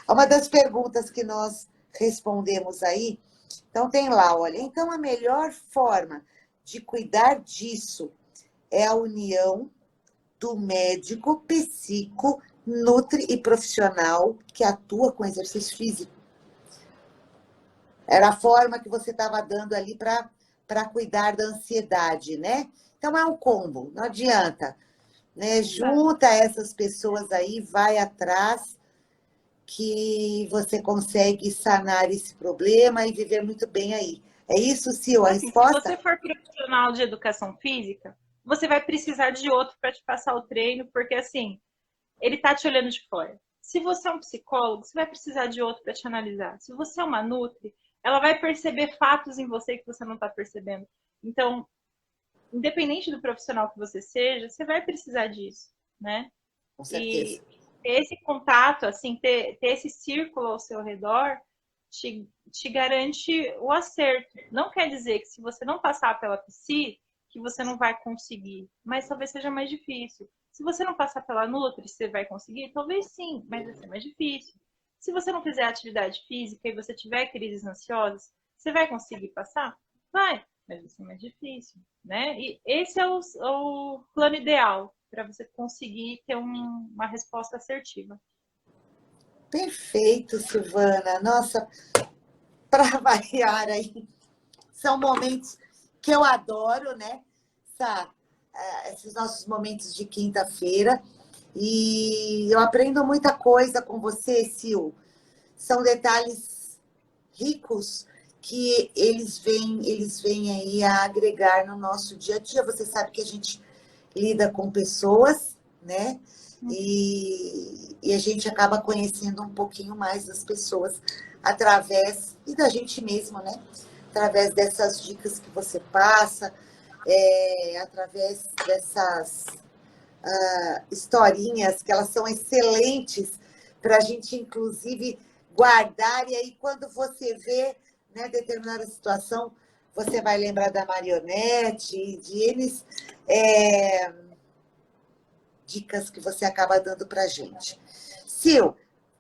Uma das perguntas que nós respondemos aí. Então, tem lá, olha. Então, a melhor forma de cuidar disso é a união do médico, psico, nutri e profissional que atua com exercício físico. Era a forma que você estava dando ali para cuidar da ansiedade, né? Então, é um combo, não adianta. Né? Junta essas pessoas aí, vai atrás, que você consegue sanar esse problema e viver muito bem aí. É isso, Sil, a Assim, se resposta? você for profissional de educação física, você vai precisar de outro para te passar o treino, porque assim, ele tá te olhando de fora. Se você é um psicólogo, você vai precisar de outro para te analisar. Se você é uma nutri, ela vai perceber fatos em você que você não está percebendo. Então, independente do profissional que você seja, você vai precisar disso, né? Com certeza. E ter esse contato, assim, ter esse círculo ao seu redor, te garante o acerto. Não quer dizer que se você não passar pela psi, que você não vai conseguir, mas talvez seja mais difícil. Se você não passar pela Nutri, você vai conseguir? Talvez sim, mas vai ser mais difícil. Se você não fizer atividade física e você tiver crises ansiosas, você vai conseguir passar? Vai, mas vai ser mais difícil, né? E esse é o plano ideal para você conseguir ter uma resposta assertiva. Perfeito, Silvana. Nossa, para variar aí, são momentos que eu adoro, né? Esses nossos momentos de quinta-feira. E eu aprendo muita coisa com você, Sil. São detalhes ricos que eles vêm aí a agregar no nosso dia a dia. Você sabe que a gente lida com pessoas, né? E a gente acaba conhecendo um pouquinho mais das pessoas através, e da gente mesmo, né? Através dessas dicas que você passa, através dessas historinhas, que elas são excelentes para a gente, inclusive, guardar. E aí, quando você vê, né, determinada situação, você vai lembrar da marionete, de eles, dicas que você acaba dando para a gente. Sil,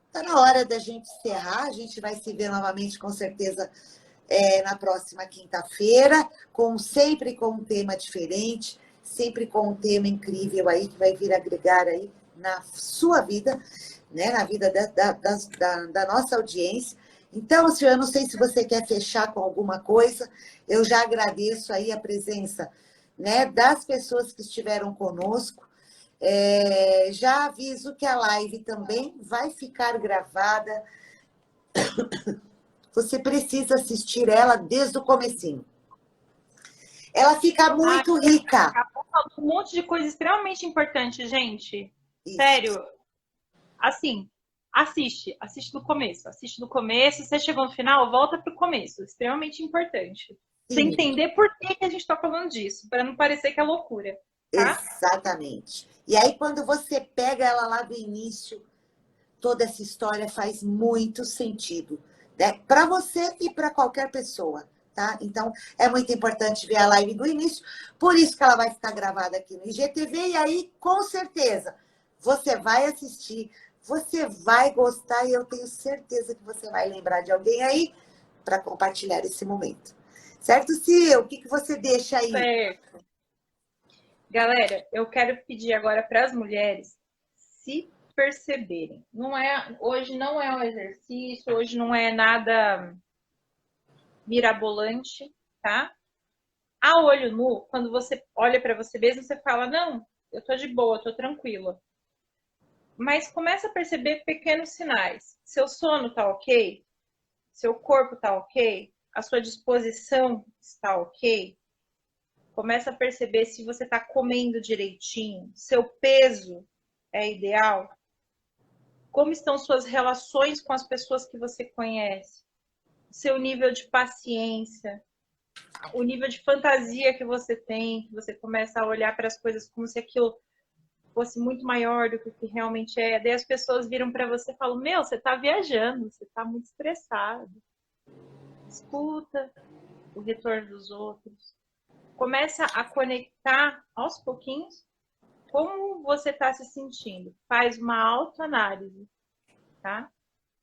está na hora da gente encerrar, a gente vai se ver novamente, com certeza, na próxima quinta-feira, sempre com um tema diferente, sempre com um tema incrível aí, que vai vir agregar aí na sua vida, né, na vida da nossa audiência. Então, senhor, eu não sei se você quer fechar com alguma coisa, eu já agradeço aí a presença, né, das pessoas que estiveram conosco. Já aviso que a live também vai ficar gravada. Você precisa assistir ela desde o comecinho. Ela fica muito rica. Um monte de coisa extremamente importante, gente. Isso. Sério. Assim, assiste do começo. Assiste do começo. Você chegou no final, volta pro começo. Extremamente importante. Você entender por que a gente está falando disso, para não parecer que é loucura. Tá? Exatamente. E aí, quando você pega ela lá do início, toda essa história faz muito sentido, né? Para você e para qualquer pessoa, tá? Então, é muito importante ver a live do início, por isso que ela vai ficar gravada aqui no IGTV, e aí, com certeza, você vai assistir, você vai gostar, e eu tenho certeza que você vai lembrar de alguém aí para compartilhar esse momento. Certo, Sil? O que você deixa aí? Certo. Galera, eu quero pedir agora para as mulheres se perceberem. Hoje não é um exercício, hoje não é nada mirabolante, tá? A olho nu, quando você olha para você mesmo, você fala, não, eu tô de boa, tô tranquila. Mas começa a perceber pequenos sinais. Seu sono tá ok? Seu corpo tá ok? A sua disposição está ok? Começa a perceber se você está comendo direitinho, seu peso é ideal, como estão suas relações com as pessoas que você conhece, seu nível de paciência, o nível de fantasia que você tem, que você começa a olhar para as coisas como se aquilo fosse muito maior do que o que realmente é. Daí as pessoas viram para você e falam, meu, você está viajando, você está muito estressado. Escuta o retorno dos outros. Começa a conectar aos pouquinhos como você está se sentindo. Faz uma autoanálise, tá?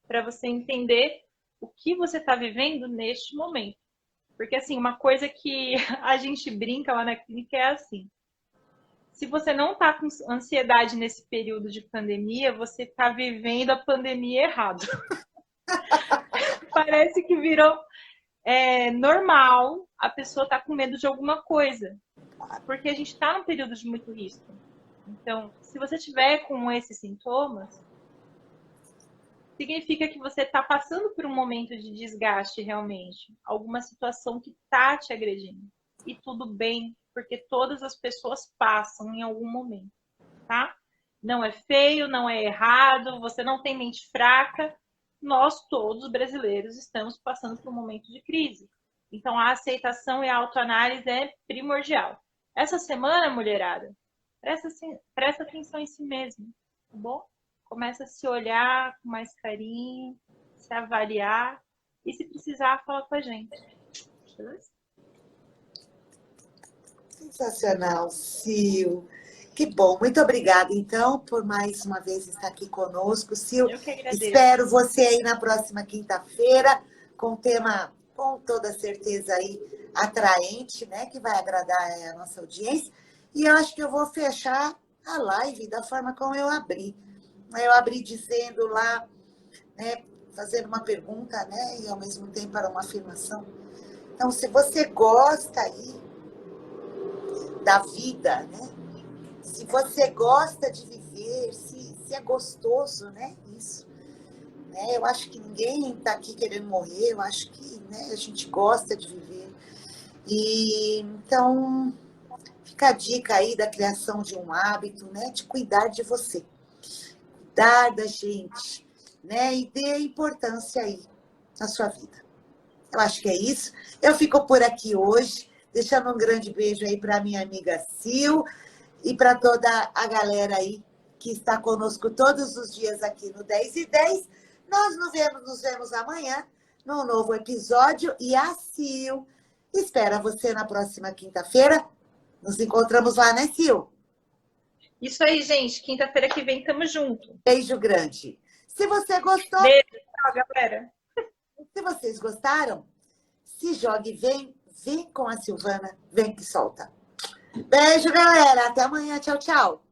Para você entender o que você está vivendo neste momento. Porque, assim, uma coisa que a gente brinca lá na clínica é assim. Se você não está com ansiedade nesse período de pandemia, você está vivendo a pandemia errado. Parece que virou normal a pessoa estar com medo de alguma coisa. Porque a gente está num período de muito risco. Então, se você tiver com esses sintomas, significa que você está passando por um momento de desgaste realmente. Alguma situação que está te agredindo. E tudo bem, porque todas as pessoas passam em algum momento, tá? Não é feio, não é errado, você não tem mente fraca. Nós, todos brasileiros, estamos passando por um momento de crise. Então, a aceitação e a autoanálise é primordial. Essa semana, mulherada, presta atenção em si mesmo, tá bom? Começa a se olhar com mais carinho, se avaliar e, se precisar, fala com a gente. Beleza? Sensacional, Sil. Que bom. Muito obrigada, então, por mais uma vez estar aqui conosco, Sil. Eu que agradeço. Espero você aí na próxima quinta-feira, com um tema, com toda certeza, aí atraente, né? Que vai agradar a nossa audiência. E eu acho que eu vou fechar a live da forma como eu abri. Eu abri dizendo lá, né, fazendo uma pergunta, né? E ao mesmo tempo era uma afirmação. Então, se você gosta aí da vida, né? Se você gosta de viver, se é gostoso, né? Isso. Né? Eu acho que ninguém está aqui querendo morrer, eu acho que, né, a gente gosta de viver. E então, fica a dica aí da criação de um hábito, né? De cuidar de você, cuidar da gente, né? E dê importância aí na sua vida. Eu acho que é isso. Eu fico por aqui hoje, deixando um grande beijo aí para minha amiga Sil e para toda a galera aí que está conosco todos os dias aqui no 10 e 10. Nós nos vemos amanhã num novo episódio e a Sil espera você na próxima quinta-feira. Nos encontramos lá, né, Sil? Isso aí, gente. Quinta-feira que vem, tamo junto. Beijo grande. Se você gostou... Beijo, tchau, galera. Se vocês gostaram, se joga e vem com a Silvana, vem que solta. Beijo, galera. Até amanhã. Tchau, tchau.